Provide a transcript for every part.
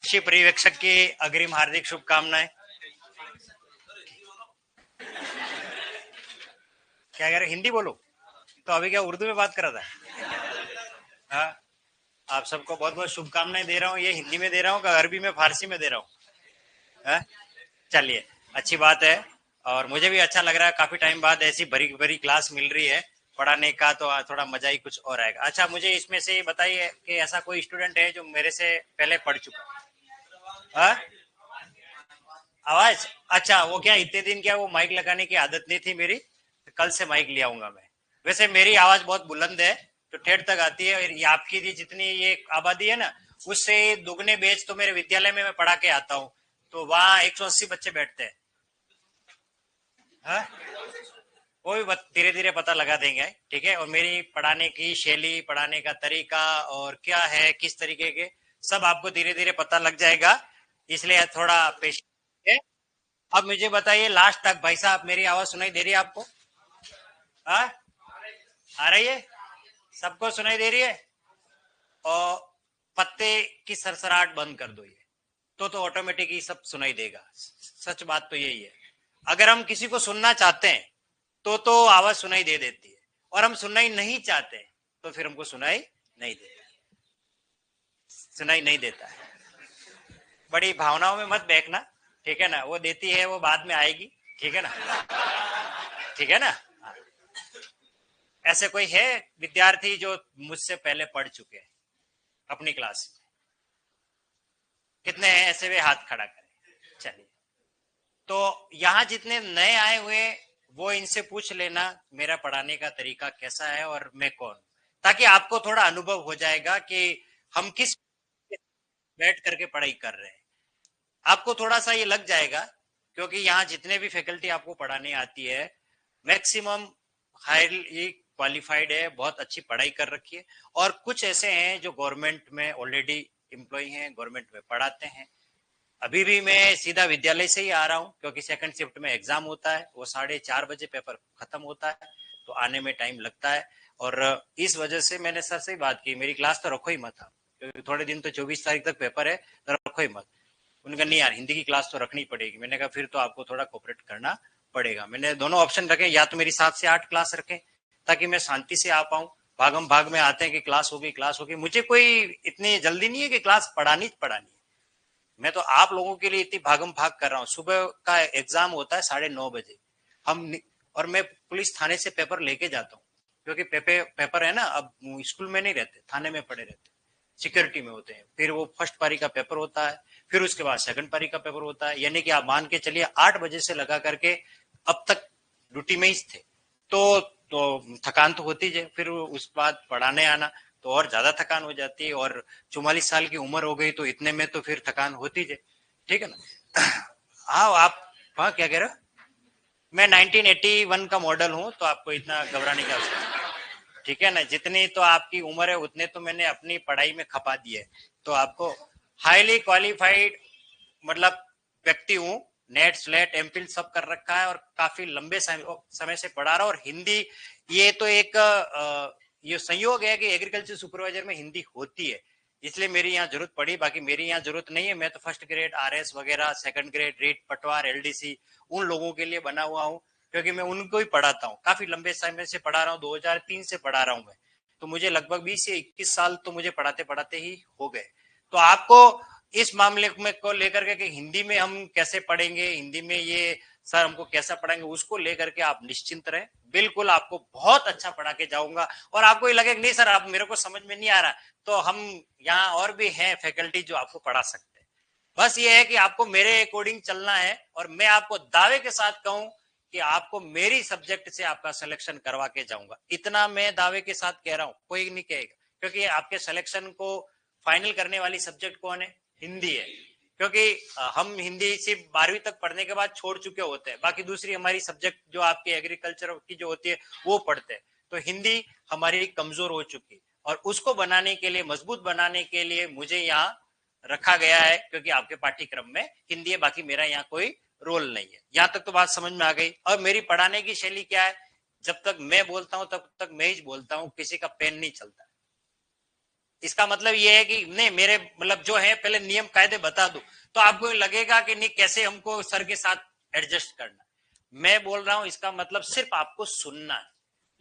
कृषि पर्यवेक्षक की अग्रिम हार्दिक शुभकामनाएं। क्या कह रहे, हिंदी बोलो? तो अभी क्या उर्दू में बात कर रहा था? हाँ, आप सबको बहुत बहुत शुभकामनाएं दे रहा हूँ। ये हिंदी में दे रहा हूँ कि अरबी में, फारसी में दे रहा हूँ? हाँ? चलिए, अच्छी बात है। और मुझे भी अच्छा लग रहा है, काफी टाइम बाद ऐसी भरी भरी क्लास मिल रही है पढ़ाने का, तो थोड़ा मजा ही कुछ और आएगा। अच्छा, मुझे इसमें से बताइए कि ऐसा कोई स्टूडेंट है जो मेरे से पहले पढ़ चुका? हाँ? आवाज अच्छा, वो क्या इतने दिन क्या वो माइक लगाने की आदत नहीं थी मेरी, तो कल से माइक ले आऊंगा मैं। वैसे मेरी आवाज बहुत बुलंद है, तो ठेठ तक आती है। और ये आपकी जितनी ये आबादी है ना, उससे दुगने बेच तो मेरे विद्यालय में मैं पढ़ा के आता हूँ, तो वहाँ 180 बच्चे बैठते हैं। हाँ, वो भी धीरे धीरे पता लगा देंगे, ठीक है। और मेरी पढ़ाने की शैली, पढ़ाने का तरीका और क्या है, किस तरीके के, सब आपको धीरे धीरे पता लग जाएगा। इसलिए थोड़ा पेश है। अब मुझे बताइए लास्ट तक, भाई साहब मेरी आवाज सुनाई दे रही है आपको? हाँ, आ रही है? सबको सुनाई दे रही है? और पत्ते की सरसराहट बंद कर दो, ये तो ऑटोमेटिक ही सब सुनाई देगा। सच बात तो यही है। अगर हम किसी को सुनना चाहते हैं तो आवाज सुनाई दे देती है, और हम सुनना ही नहीं चाहते तो फिर हमको सुनाई नहीं देता है। बड़ी भावनाओं में मत बहकना, ठीक है ना? वो देती है, वो बाद में आएगी, ठीक है ना? ठीक है ना? ऐसे कोई है विद्यार्थी जो मुझसे पहले पढ़ चुके हैं अपनी क्लास में? कितने हैं ऐसे? वे हाथ खड़ा करें। चलिए, तो यहाँ जितने नए आए हुए, वो इनसे पूछ लेना मेरा पढ़ाने का तरीका कैसा है और मैं कौन, ताकि आपको थोड़ा अनुभव हो जाएगा कि हम किस बैठ करके पढ़ाई कर रहे हैं। आपको थोड़ा सा ये लग जाएगा, क्योंकि यहाँ जितने भी फैकल्टी आपको पढ़ाने आती है, मैक्सिमम हाईली क्वालिफाइड है, बहुत अच्छी पढ़ाई कर रखी है। और कुछ ऐसे हैं जो गवर्नमेंट में ऑलरेडी एम्प्लॉय हैं, गवर्नमेंट में पढ़ाते हैं। अभी भी मैं सीधा विद्यालय से ही आ रहा हूँ, क्योंकि सेकंड शिफ्ट में एग्जाम होता है, वो 4:30 बजे पेपर खत्म होता है, तो आने में टाइम लगता है। और इस वजह से मैंने सर से ही बात की, मेरी क्लास तो रखो ही मत आप, क्योंकि थोड़े दिन तो 24 तारीख तक पेपर है, तो रखो ही मत। उनका नहीं यार, हिंदी की क्लास तो रखनी पड़ेगी। मैंने कहा फिर तो आपको थोड़ा कोऑपरेट करना पड़ेगा। मैंने दोनों ऑप्शन रखे, या तो मेरी 7 से 8 क्लास रखें ताकि मैं शांति से आ पाऊँ। भागम भाग में आते हैं कि क्लास होगी। मुझे कोई इतनी जल्दी नहीं है कि क्लास पढ़ानी पढ़ानी है। मैं तो आप लोगों के लिए इतनी भागम भाग कर रहा हूँ। सुबह का एग्जाम होता है 9:30 बजे। हम और मैं पुलिस थाने से पेपर लेके जाता हूँ, क्योंकि पेपर है ना, अब स्कूल में नहीं रहते, थाने में पड़े रहते, सिक्योरिटी में होते हैं। फिर वो फर्स्ट पारी का पेपर होता है, फिर उसके बाद सेकंड पारी का पेपर होता है। यानी कि आप मान के चलिए 8 बजे से लगा करके अब तक ड्यूटी में ही थे, तो थकान तो होती है। फिर उस बाद पढ़ाने आना तो और ज्यादा थकान हो जाती है, और 44 साल की उम्र हो गई तो इतने में तो फिर थकान होती है, ठीक है ना? हाँ आप, हाँ क्या कह रहे हो? मैं 1981 का मॉडल हूँ, तो आपको इतना घबराने की आवश्यकता नहीं, ठीक है ना? जितनी तो आपकी उम्र है उतने तो मैंने अपनी पढ़ाई में खपा दिए, तो आपको हाईली क्वालिफाइड मतलब व्यक्ति हूँ। नेट स्लेट एमफिल सब कर रखा है, और काफी लंबे समय से पढ़ा रहा हूँ। और हिंदी ये तो एक ये संयोग है कि एग्रीकल्चर सुपरवाइजर में हिंदी होती है, इसलिए मेरी यहाँ जरूरत पड़ी। बाकी मेरी यहाँ जरूरत नहीं है। मैं तो फर्स्ट ग्रेड आरएस वगैरह, सेकंड ग्रेड रीट पटवार एलडीसी उन लोगों के लिए बना हुआ हूँ, क्योंकि मैं उनको ही पढ़ाता हूँ। काफी लंबे समय से पढ़ा रहा हूँ, 2003 से पढ़ा रहा हूँ मैं। तो मुझे लगभग 20 से 21 साल तो मुझे पढ़ाते पढ़ाते ही हो गए। तो आपको इस मामले में को लेकर के कि हिंदी में हम कैसे पढ़ेंगे, हिंदी में ये सर हमको कैसा पढ़ाएंगे, उसको लेकर के आप निश्चिंत रहे। बिल्कुल आपको बहुत अच्छा पढ़ा के जाऊंगा। और आपको ये लगे नहीं सर आप मेरे को समझ में नहीं आ रहा, तो हम यहाँ और भी हैं फैकल्टी जो आपको पढ़ा सकते हैं। बस ये है कि आपको मेरे अकॉर्डिंग चलना है। और मैं आपको दावे के साथ कहूं कि आपको मेरी सब्जेक्ट से आपका सिलेक्शन करवा के जाऊंगा, इतना मैं दावे के साथ कह रहा हूं, कोई नहीं कहेगा। क्योंकि आपके सिलेक्शन को फाइनल करने वाली सब्जेक्ट कौन है? हिंदी है। क्योंकि हम हिंदी सिर्फ 12वीं तक पढ़ने के बाद छोड़ चुके होते हैं, बाकी दूसरी हमारी सब्जेक्ट जो आपकी एग्रीकल्चर की जो होती है वो पढ़ते हैं। तो हिंदी हमारी कमजोर हो चुकी, और उसको बनाने के लिए, मजबूत बनाने के लिए मुझे यहाँ रखा गया है, क्योंकि आपके पाठ्यक्रम में हिंदी है, बाकी मेरा यहाँ कोई रोल नहीं है। यहाँ तक तो बात समझ में आ गई। और मेरी पढ़ाने की शैली क्या है? जब तक मैं बोलता हूं तब तक मैं ही बोलता हूं, किसी का पेन नहीं चलता। इसका मतलब ये है कि नहीं, मेरे मतलब जो है पहले नियम कायदे बता दो, तो आपको लगेगा कि नहीं कैसे हमको सर के साथ एडजस्ट करना। मैं बोल रहा हूं इसका मतलब सिर्फ आपको सुनना है,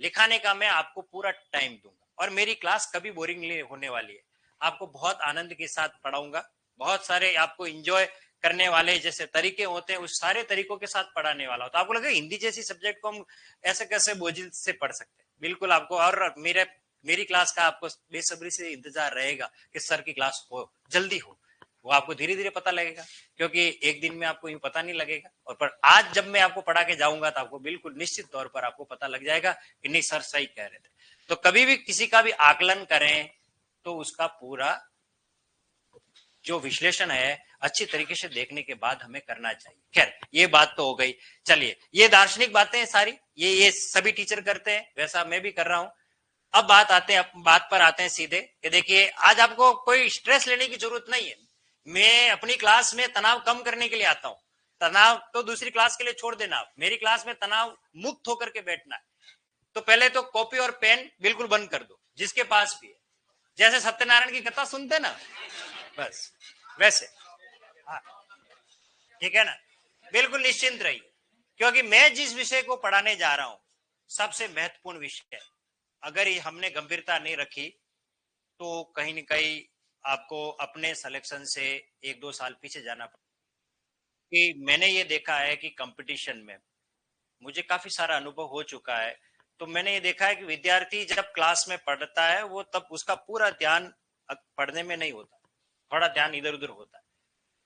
लिखाने का मैं आपको पूरा टाइम दूंगा, और मेरी क्लास कभी बोरिंग नहीं होने वाली है। आपको बहुत आनंद के साथ पढ़ाऊंगा, बहुत सारे आपको इंजॉय करने वाले जैसे तरीके होते हैं उस सारे तरीकों के साथ पढ़ाने वाला हो। तो आपको लगे हिंदी जैसी सब्जेक्ट को हम ऐसे कैसे बोझिल से पढ़ सकते हैं? बिल्कुल आपको, और मेरी क्लास का आपको बेसब्री से इंतजार रहेगा कि सर की क्लास हो, जल्दी हो। वो आपको धीरे धीरे पता लगेगा, क्योंकि एक दिन में आपको यूं पता नहीं लगेगा, और पर आज जब मैं आपको पढ़ा के जाऊंगा तो आपको बिल्कुल निश्चित तौर पर आपको पता लग जाएगा कि नहीं सर सही कह रहे थे। तो कभी भी किसी का भी आकलन करें तो उसका पूरा जो विश्लेषण है अच्छी तरीके से देखने के बाद हमें करना चाहिए। खैर ये बात तो हो गई। चलिए, ये दार्शनिक बातें हैं सारी, ये सभी टीचर करते हैं, वैसा मैं भी कर रहा हूं। अब बात पर आते हैं सीधे कि देखिए, आज आपको कोई स्ट्रेस लेने की जरूरत नहीं है। मैं अपनी क्लास में तनाव कम करने के लिए आता हूं। तनाव तो दूसरी क्लास के लिए छोड़ देना, मेरी क्लास में तनाव मुक्त होकर के बैठना है। तो पहले तो कॉपी और पेन बिल्कुल बंद कर दो, जिसके पास भी है। जैसे सत्यनारायण की कथा सुनते ना, बस वैसे। हाँ, ठीक है ना, बिल्कुल निश्चिंत रहिए, क्योंकि मैं जिस विषय को पढ़ाने जा रहा हूं सबसे महत्वपूर्ण विषय है। अगर ये हमने गंभीरता नहीं रखी तो कहीं न कहीं आपको अपने सिलेक्शन से 1-2 साल पीछे जाना पड़ेगा। कि मैंने ये देखा है कि कंपटीशन में मुझे काफी सारा अनुभव हो चुका है। तो मैंने ये देखा है कि विद्यार्थी जब क्लास में पढ़ता है वो तब उसका पूरा ध्यान पढ़ने में नहीं होता, थोड़ा ध्यान इधर उधर होता है।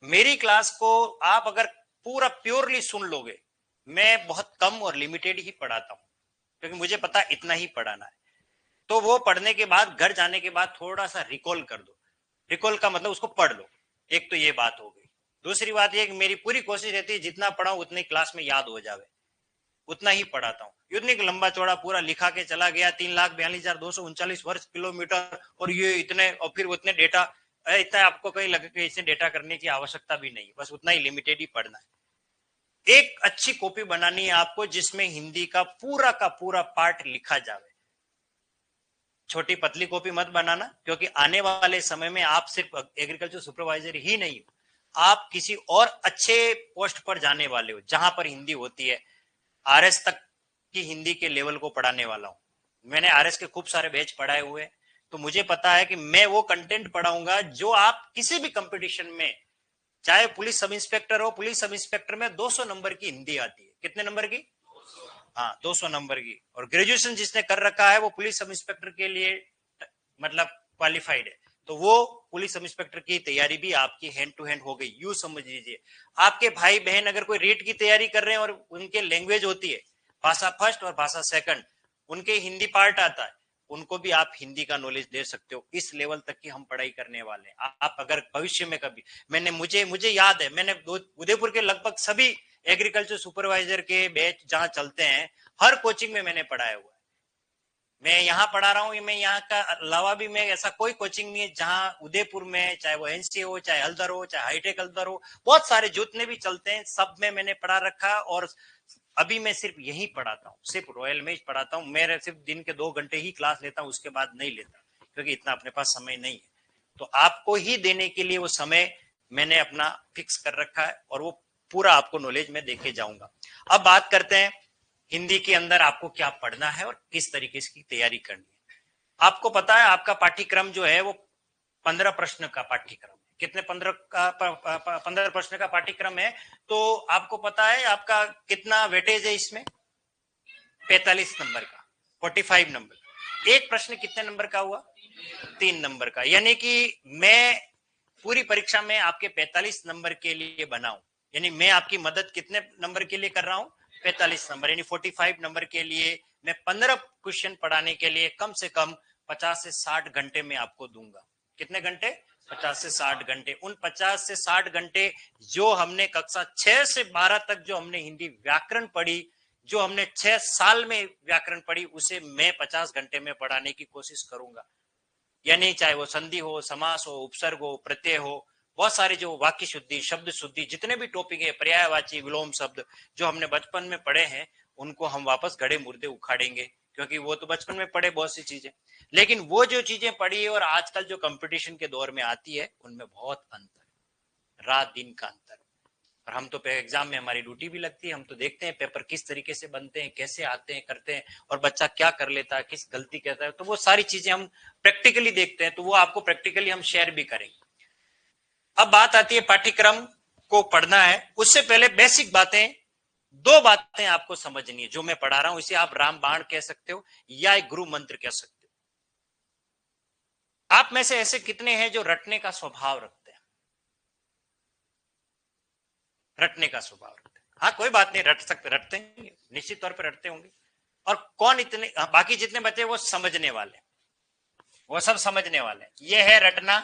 मेरी क्लास को आप अगर पूरा प्योरली सुन लोगे, मैं बहुत कम और लिमिटेड ही पढ़ाता हूँ, क्योंकि मुझे पता इतना ही पढ़ाना है। तो वो पढ़ने के बाद घर जाने के बाद थोड़ा सा रिकॉल कर दो। रिकॉल का मतलब उसको पढ़ लो। एक तो ये बात हो गई। दूसरी बात ये कि मेरी पूरी कोशिश रहती है जितना पढ़ाऊं उतनी क्लास में याद हो जावे, उतना ही पढ़ाता हूँ। इतनी लंबा चौड़ा पूरा लिखा के चला गया, 3,42,239 वर्ष किलोमीटर, और ये इतने, और फिर उतने डेटा, इतना आपको कहीं लगे कि इसे डेटा करने की आवश्यकता भी नहीं, बस उतना ही लिमिटेड ही पढ़ना है। एक अच्छी कॉपी बनानी है आपको जिसमें हिंदी का पूरा पार्ट लिखा जावे। छोटी पतली कॉपी मत बनाना, क्योंकि आने वाले समय में आप सिर्फ एग्रीकल्चर सुपरवाइजर ही नहीं हो, आप किसी और अच्छे पोस्ट पर जाने वाले हो जहां पर हिंदी होती है। आरएस तक की हिंदी के लेवल को पढ़ाने वाला हूं। मैंने आरएस के खूब सारे बैच पढ़ाए हुए, तो मुझे पता है कि मैं वो कंटेंट पढ़ाऊंगा जो आप किसी भी कंपटीशन में, चाहे पुलिस सब इंस्पेक्टर हो, पुलिस सब इंस्पेक्टर में 200 नंबर की हिंदी आती है। कितने नंबर की? हाँ, 200 नंबर की। और ग्रेजुएशन जिसने कर रखा है वो पुलिस सब इंस्पेक्टर के लिए मतलब क्वालिफाइड है, तो वो पुलिस सब इंस्पेक्टर की तैयारी भी आपकी हैंड टू हैंड हो गई, यूं समझ लीजिए। आपके भाई बहन अगर कोई रीट की तैयारी कर रहे हैं और उनके लैंग्वेज होती है भाषा फर्स्ट और भाषा सेकंड, उनके हिंदी पार्ट आता है, उनको भी आप हिंदी का नॉलेज दे सकते हो। इस लेवल तक की हम पढ़ाई करने वाले हैं। आप अगर भविष्य में कभी, मुझे याद है, मैंने उदयपुर के लगभग सभी एग्रीकल्चर सुपरवाइजर के बैच जहां चलते हैं, हर कोचिंग में मैंने पढ़ाया हुआ है। मैं यहाँ पढ़ा रहा हूँ, मैं यहाँ का अलावा भी मैं ऐसा कोई कोचिंग नहीं है जहाँ उदयपुर में, चाहे वो एनसी हो, चाहे हल्दर हो, चाहे हाईटेक हल्दर हो, बहुत सारे जितने भी चलते हैं सब में मैंने पढ़ा रखा। और अभी मैं सिर्फ यही पढ़ाता हूँ, सिर्फ रॉयल में पढ़ाता हूँ। मैं सिर्फ दिन के 2 घंटे ही क्लास लेता हूँ, उसके बाद नहीं लेता, क्योंकि इतना अपने पास समय नहीं है। तो आपको ही देने के लिए वो समय मैंने अपना फिक्स कर रखा है, और वो पूरा आपको नॉलेज में देके जाऊंगा। अब बात करते हैं हिंदी के अंदर आपको क्या पढ़ना है और किस तरीके की तैयारी करनी है। आपको पता है आपका पाठ्यक्रम जो है वो 15 प्रश्न का पाठ्यक्रम है। कितने? 15 प्रश्न का पाठ्यक्रम है। तो आपको पता है आपका कितना वेटेज है इसमें? 45 नंबर का, 45 नंबर। एक प्रश्न कितने नंबर का हुआ? 3 नंबर का। यानी कि मैं पूरी परीक्षा में आपके 45 नंबर के लिए बनाऊं, यानी मैं आपकी मदद कितने नंबर के लिए कर रहा हूं? 45 नंबर, यानी 45 नंबर के लिए मैं 15 क्वेश्चन पढ़ाने के लिए कम से कम 50 से 60 घंटे में आपको दूंगा। कितने घंटे? 50 से 60 घंटे। उन 50 से 60 घंटे जो हमने कक्षा 6 से 12 तक जो हमने हिंदी व्याकरण पढ़ी, जो हमने 6 साल में व्याकरण पढ़ी, उसे मैं 50 घंटे में पढ़ाने की कोशिश करूंगा। यानी चाहे वो संधि हो, समास हो, उपसर्ग हो, प्रत्यय हो, बहुत सारे जो वाक्य शुद्धि, शब्द शुद्धि, जितने भी टॉपिक है, पर्यायवाची, विलोम शब्द जो हमने बचपन में पढ़े हैं, उनको हम वापस गड़े मुर्दे उखाड़ेंगे। क्योंकि वो तो बचपन में पढ़े बहुत सी चीजें, लेकिन वो जो चीजें पढ़ी है और आजकल जो कंपटीशन के दौर में आती है उनमें बहुत अंतर, रात दिन का अंतर। और हम तो एग्जाम में हमारी ड्यूटी भी लगती है, हम तो देखते हैं पेपर किस तरीके से बनते हैं, कैसे आते हैं, करते हैं, और बच्चा क्या कर लेता है, किस गलती करता है, तो वो सारी चीजें हम प्रैक्टिकली देखते हैं, तो वो आपको प्रैक्टिकली हम शेयर भी करेंगे। अब बात आती है पाठ्यक्रम को पढ़ना है, उससे पहले बेसिक बातें, दो बातें आपको समझनी है। जो मैं पढ़ा रहा हूं इसे आप रामबाण कह सकते हो या एक गुरु मंत्र कह सकते हो। आप में से ऐसे कितने हैं जो रटने का स्वभाव रखते हैं? रटने का स्वभाव रखते हैं, हाँ कोई बात नहीं, रट सकते, रटते हैं, निश्चित तौर पर रटते होंगे। और कौन इतने, बाकी जितने बचे वो समझने वाले, वो सब समझने वाले, ये है रटना,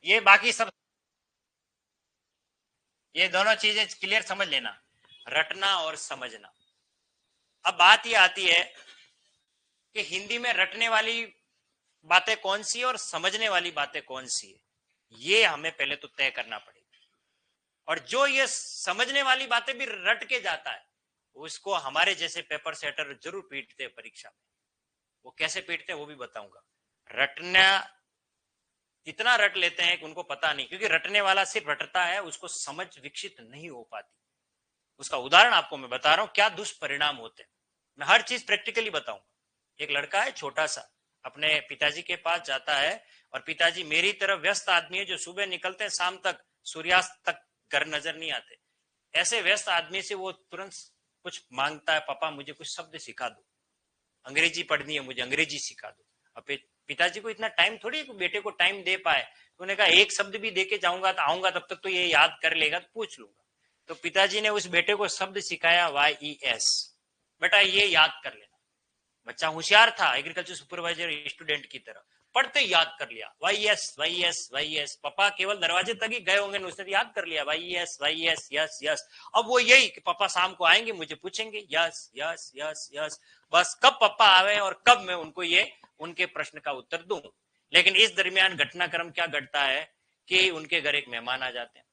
ये बाकी सब, ये दोनों चीजें क्लियर समझ लेना, रटना और समझना। अब बात ये आती है कि हिंदी में रटने वाली बातें कौन सी है और समझने वाली बातें कौन सी है, ये हमें पहले तो तय करना पड़ेगा। और जो ये समझने वाली बातें भी रट के जाता है उसको हमारे जैसे पेपर सेटर जरूर पीटते हैं परीक्षा में। वो कैसे पीटते हैं वो भी बताऊंगा। रटना इतना रट लेते हैं कि उनको पता नहीं, क्योंकि रटने वाला सिर्फ रटता है, उसको समझ विकसित नहीं हो पाती। उसका उदाहरण आपको मैं बता रहा हूं क्या दुष्परिणाम होते हैं, मैं हर चीज प्रैक्टिकली बताऊंगा। एक लड़का है छोटा सा, अपने पिताजी के पास जाता है, और पिताजी मेरी तरह व्यस्त आदमी है, जो सुबह निकलते हैं शाम तक, सूर्यास्त तक घर नजर नहीं आते। ऐसे व्यस्त आदमी से वो तुरंत कुछ मांगता है, पापा मुझे कुछ शब्द सिखा दो, अंग्रेजी पढ़नी है, मुझे अंग्रेजी सिखा दो। अब पिताजी को इतना टाइम थोड़ी बेटे को टाइम दे पाए, तो उन्होंने कहा एक शब्द भी दे के जाऊंगा तो आऊंगा, तब तक तो ये याद कर लेगा, तो पूछ लूंगा। तो पिताजी ने उस बेटे को शब्द सिखाया YES, बेटा ये याद कर लेना। बच्चा होशियार था, एग्रीकल्चर सुपरवाइजर स्टूडेंट की तरह, पढ़ते याद कर लिया, YES YES YES। पापा केवल दरवाजे तक ही गए होंगे, उसने याद कर लिया YES YES यस यस। अब वो यही कि पापा शाम को आएंगे, मुझे पूछेंगे, यस यस यस यस, बस कब पापा आवे और कब मैं उनको ये उनके प्रश्न का उत्तर दूं। लेकिन इस दरमियान घटनाक्रम क्या घटता है कि उनके घर एक मेहमान आ जाते हैं।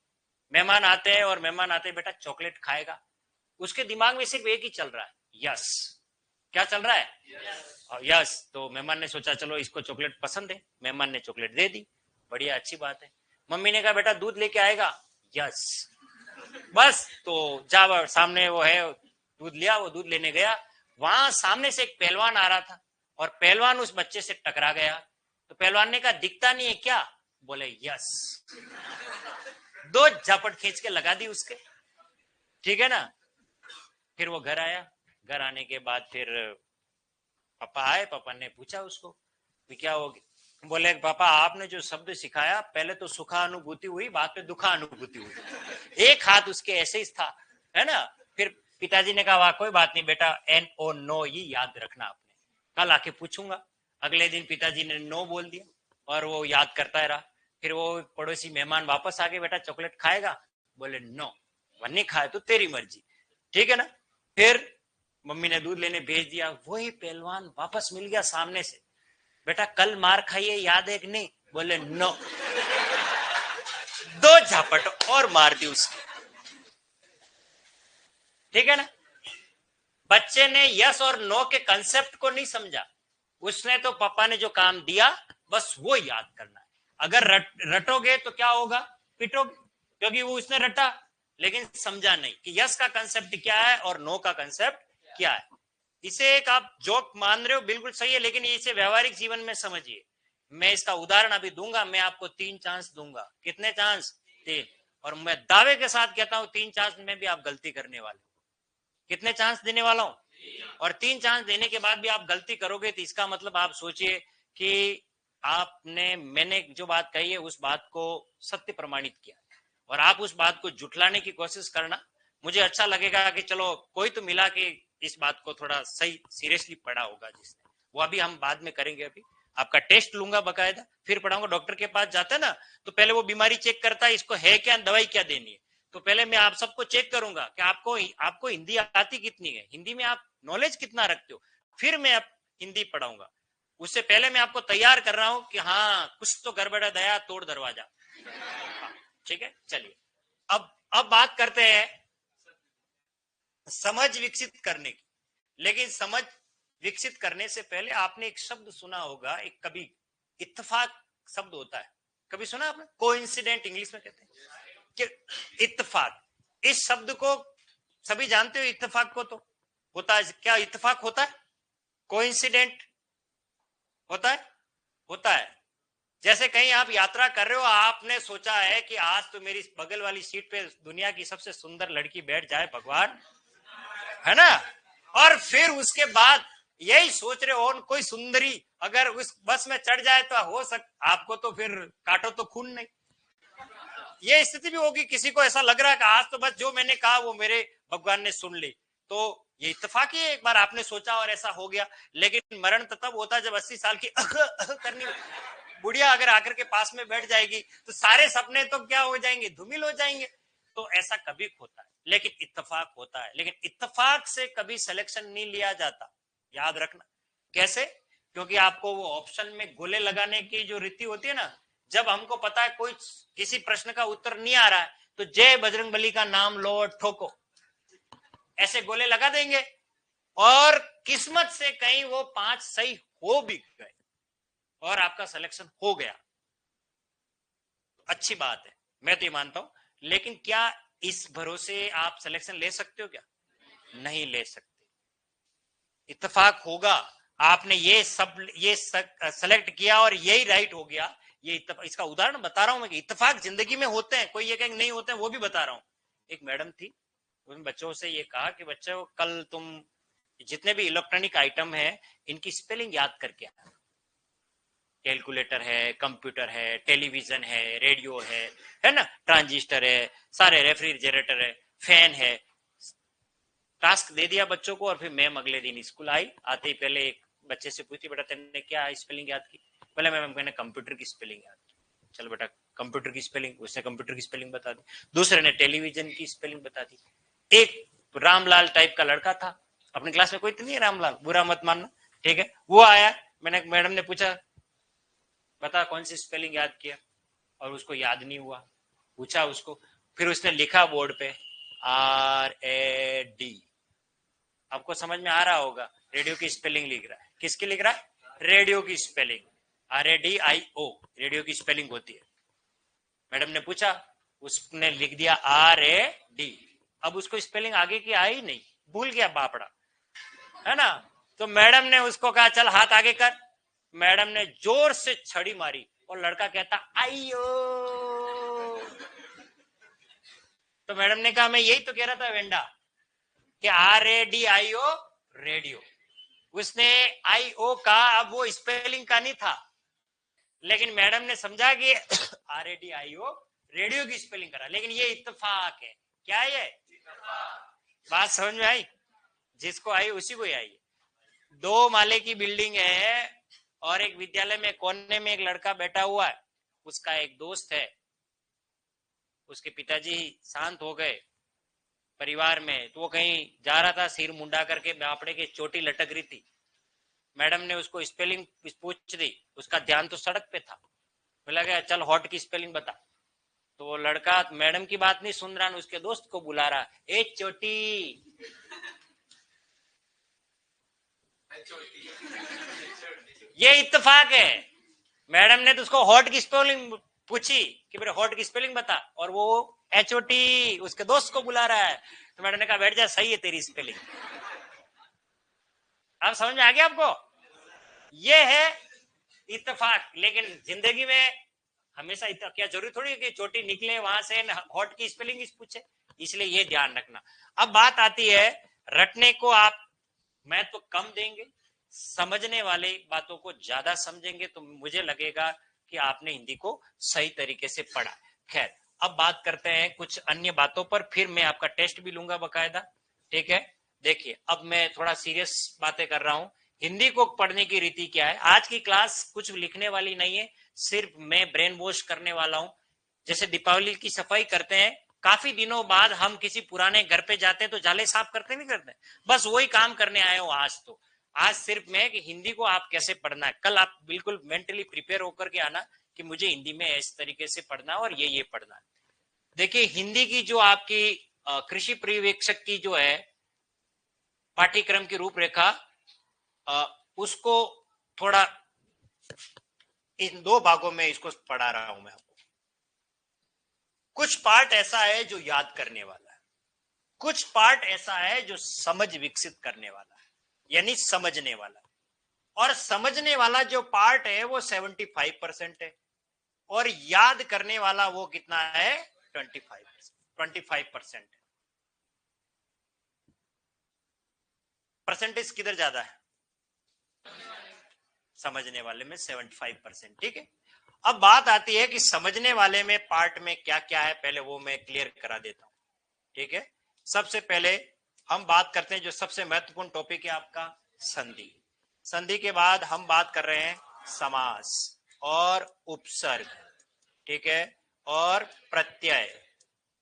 मेहमान आते हैं और मेहमान आते हैं, बेटा चॉकलेट खाएगा, उसके दिमाग में सिर्फ एक ही चल रहा है, यस। क्या चल रहा है? यस। तो मेहमान ने सोचा चलो इसको चॉकलेट पसंद है, मेहमान ने चॉकलेट दे दी, बढ़िया अच्छी बात है। मम्मी ने कहा बेटा दूध लेके आएगा, यस। बस तो जा, सामने वो है, दूध लिया, वो दूध लेने गया, वहां सामने से एक पहलवान आ रहा था, और पहलवान उस बच्चे से टकरा गया। तो पहलवान ने कहा दिखता नहीं है क्या? बोले यस। दो झपट खींच के लगा दी उसके, ठीक है ना। फिर वो घर आया, घर आने के बाद फिर पापा आए, पापा ने पूछा उसको कि क्या हो गया। बोले पापा आपने जो शब्द सिखाया, पहले तो सुखा अनुभूति हुई, बाद में दुखा अनुभूति हुई। एक हाथ उसके ऐसे ही था, है ना। फिर पिताजी ने कहा वाह कोई बात नहीं बेटा, NO नो ये याद रखना, आपने कल आके पूछूंगा। अगले दिन पिताजी ने नो बोल दिया और वो याद करता रहा। फिर वो पड़ोसी मेहमान वापस आ गए, बेटा चॉकलेट खाएगा? बोले नो, नहीं खाए तो तेरी मर्जी, ठीक है ना। फिर मम्मी ने दूध लेने भेज दिया, वही पहलवान वापस मिल गया सामने से, बेटा कल मार खाइए याद है कि नहीं? बोले नो। दो झापट और मार दी उसकी, ठीक है ना। बच्चे ने यस और नो के कंसेप्ट को नहीं समझा, उसने तो पापा ने जो काम दिया बस वो याद करना है। अगर रटोगे तो क्या होगा? पिटोगे, क्योंकि वो उसने रटा लेकिन समझा नहीं कि यस का कंसेप्ट क्या है और नो का कंसेप्ट क्या है। इसे एक आप जोक मान रहे हो, बिल्कुल सही है, लेकिन इसे व्यवहारिक जीवन में समझिए। मैं इसका उदाहरण अभी दूंगा, मैं आपको 3 चांस दूंगा। कितने चांस? 3। और मैं दावे के साथ कहता हूं 3 चांस में भी आप गलती करने वाले। कितने चांस देने वाला हूं? और 3 चांस देने के बाद भी आप गलती करोगे तो इसका मतलब आप सोचिए कि आपने, मैंने जो बात कही है उस बात को सत्य प्रमाणित किया, और आप उस बात को जुटलाने की कोशिश करना। मुझे अच्छा लगेगा कि चलो कोई तो मिला कि इस बात को थोड़ा सही सीरियसली पढ़ा होगा जिसने, वो अभी हम बाद में करेंगे। अभी आपका टेस्ट लूंगा बकायदा, फिर पढ़ाऊंगा। डॉक्टर के पास जाता है ना तो पहले वो बीमारी चेक करता है, इसको है क्या, दवाई क्या देनी है। तो पहले मैं आप सबको चेक करूंगा कि आपको हिंदी आती कितनी है, हिंदी में आप नॉलेज कितना रखते हो, फिर मैं आप हिंदी पढ़ाऊंगा। उससे पहले मैं आपको तैयार कर रहा हूं कि हाँ कुछ तो गड़बड़ है, दया तोड़ दरवाजा। ठीक है, चलिए अब बात करते हैं समझ विकसित करने की। लेकिन समझ विकसित करने से पहले आपने एक शब्द सुना होगा, एक कभी इत्तेफाक शब्द होता है, कभी सुना आपने? कोइंसिडेंट इंग्लिश में कहते हैं कि इत्तेफाक। इस शब्द को सभी जानते हो, इत्तेफाक को तो होता है क्या? इत्तेफाक होता है? कोइंसिडेंट होता है? होता है। जैसे कहीं आप यात्रा कर रहे हो, आपने सोचा है कि आज तो मेरी बगल वाली सीट पे दुनिया की सबसे सुंदर लड़की बैठ जाए भगवान, है ना? और फिर उसके बाद यही सोच रहे हो कोई सुंदरी अगर उस बस में चढ़ जाए तो हो आपको तो फिर काटो तो खून नहीं। ये स्थिति भी होगी, किसी को ऐसा लग रहा है कि आज तो बस जो मैंने कहा वो मेरे भगवान ने सुन ली, तो ये इत्तेफाक ही एक बार आपने सोचा और ऐसा हो गया। लेकिन मरण तो तब होता है जब 80 साल की करनी बुढ़िया अगर आकर के पास में बैठ जाएगी तो सारे सपने तो क्या हो जाएंगे, धूमिल हो जाएंगे। तो ऐसा कभी होता है, लेकिन इत्तेफाक होता है। लेकिन इत्तेफाक से कभी सिलेक्शन नहीं लिया जाता, याद रखना। कैसे? क्योंकि आपको वो ऑप्शन में गोले लगाने की जो रीति होती है ना, जब हमको पता है कोई किसी प्रश्न का उत्तर नहीं आ रहा है तो जय बजरंगबली का नाम लो और ठोको, ऐसे गोले लगा देंगे और किस्मत से कहीं वो 5 सही हो भी गए और आपका सिलेक्शन हो गया, अच्छी बात है, मैं तो ये मानता हूं। लेकिन क्या इस भरोसे आप सिलेक्शन ले सकते हो? क्या नहीं ले सकते। इत्तेफाक होगा, आपने ये सब ये सेलेक्ट किया और यही राइट हो गया, ये इसका उदाहरण बता रहा हूं मैं कि इत्तेफाक जिंदगी में होते हैं, कोई ये कहीं नहीं होते हैं वो भी बता रहा हूं। एक मैडम थी, उन बच्चों से ये कहा कि बच्चों कल तुम जितने भी इलेक्ट्रॉनिक आइटम है इनकी स्पेलिंग याद करके आना। कैलकुलेटर है, कंप्यूटर है, टेलीविजन है, रेडियो है ना, ट्रांजिस्टर है, सारे रेफ्रिजरेटर है, फैन है। टास्क दे दिया बच्चों को और फिर मैम अगले दिन स्कूल आई, आते ही पहले एक बच्चे से पूछी, बेटा तेने क्या स्पेलिंग याद की? पहले मैम मैंने कंप्यूटर की स्पेलिंग याद की। चलो बेटा कंप्यूटर की स्पेलिंग, उसने कंप्यूटर की स्पेलिंग बता दी। दूसरे ने टेलीविजन की स्पेलिंग बता दी। एक रामलाल टाइप का लड़का था, अपनी क्लास में कोई तो नहीं है रामलाल, बुरा मत मानना, ठीक है? वो आया, मैंने मैडम ने पूछा बता कौन सी स्पेलिंग याद किया, और उसको याद नहीं हुआ। पूछा उसको, फिर उसने लिखा बोर्ड पे RAD। आपको समझ में आ रहा होगा, रेडियो की स्पेलिंग लिख रहा है। किसकी लिख रहा है? रेडियो की स्पेलिंग, RADIO, रेडियो की स्पेलिंग होती है। मैडम ने पूछा, उसने लिख दिया RAD। अब उसको स्पेलिंग आगे की आई नहीं, भूल गया बापड़ा, है ना? तो मैडम ने उसको कहा चल हाथ आगे कर। मैडम ने जोर से छड़ी मारी और लड़का कहता आइयो। तो मैडम ने कहा मैं यही तो कह रहा था वेंडा कि RADIO रेडियो। उसने IO का, अब वो स्पेलिंग का नहीं था, लेकिन मैडम ने समझा कि RADIO रेडियो की स्पेलिंग करा। लेकिन ये इत्तेफाक है। क्या है ये? बात समझ में आई? जिसको आई उसी को ही आई। 2 माले की बिल्डिंग है और एक विद्यालय में कोने में एक लड़का बैठा हुआ है, उसका एक दोस्त है, उसके पिताजी शांत हो गए परिवार में, तो वो कहीं जा रहा था, सिर मुंडा करके बापड़े की चोटी लटक रही थी। मैडम ने उसको स्पेलिंग पूछ दी, उसका ध्यान तो सड़क पे था। बोला गया चल हॉट की स्पेलिंग बता। तो वो लड़का मैडम की बात नहीं सुन रहा, उसके दोस्त को बुला रहा, ए चोटी। ये इत्तेफाक है। मैडम ने तो उसको हॉट की स्पेलिंग पूछी कि मेरे हॉट की स्पेलिंग बता, और वो HOT उसके दोस्त को बुला रहा है। तो मैडम ने कहा बैठ जा, सही है तेरी स्पेलिंग। अब समझ में आ गया आपको? ये है इत्तेफाक। लेकिन जिंदगी में हमेशा क्या जरूरी थोड़ी है कि चोटी निकले वहां से हॉट की स्पेलिंग पूछे, इसलिए ये ध्यान रखना। अब बात आती है रटने को, आप मैं तो कम देंगे, समझने वाले बातों को ज्यादा समझेंगे, तो मुझे लगेगा कि आपने हिंदी को सही तरीके से पढ़ा। खैर अब बात करते हैं कुछ अन्य बातों पर, फिर मैं आपका टेस्ट भी लूंगा बकायदा, ठीक है? देखिए अब मैं थोड़ा सीरियस बातें कर रहा हूं। हिंदी को पढ़ने की रीति क्या है? आज की क्लास कुछ लिखने वाली नहीं है, सिर्फ मैं ब्रेन वॉश करने वाला हूं। जैसे दीपावली की सफाई करते हैं, काफी दिनों बाद हम किसी पुराने घर पे जाते हैं तो जाले साफ करते नहीं करते, बस वही काम करने आए हो आज। तो आज सिर्फ मैं कि हिंदी को आप कैसे पढ़ना है, कल आप बिल्कुल मेंटली प्रिपेयर होकर के आना कि मुझे हिंदी में इस तरीके से पढ़ना और ये पढ़ना है। देखिए हिंदी की जो आपकी कृषि पर्यवेक्षक की जो है पाठ्यक्रम की रूपरेखा, उसको थोड़ा इन दो भागों में इसको पढ़ा रहा हूं मैं आपको। कुछ पार्ट ऐसा है जो याद करने वाला है, कुछ पार्ट ऐसा है जो समझ विकसित करने वाला है, यानी समझने वाला है। और समझने वाला जो पार्ट है वो 75% है, और याद करने वाला वो कितना है? 25% है। परसेंटेज किधर ज्यादा है? समझने वाले में 75%। ठीक है, अब बात आती है कि समझने वाले में पार्ट में क्या क्या है, पहले वो मैं क्लियर करा देता हूं। ठीक है, सबसे पहले हम बात करते हैं जो सबसे महत्वपूर्ण टॉपिक है आपका, संधि। संधि के बाद हम बात कर रहे हैं समास और उपसर्ग, ठीक है, और प्रत्यय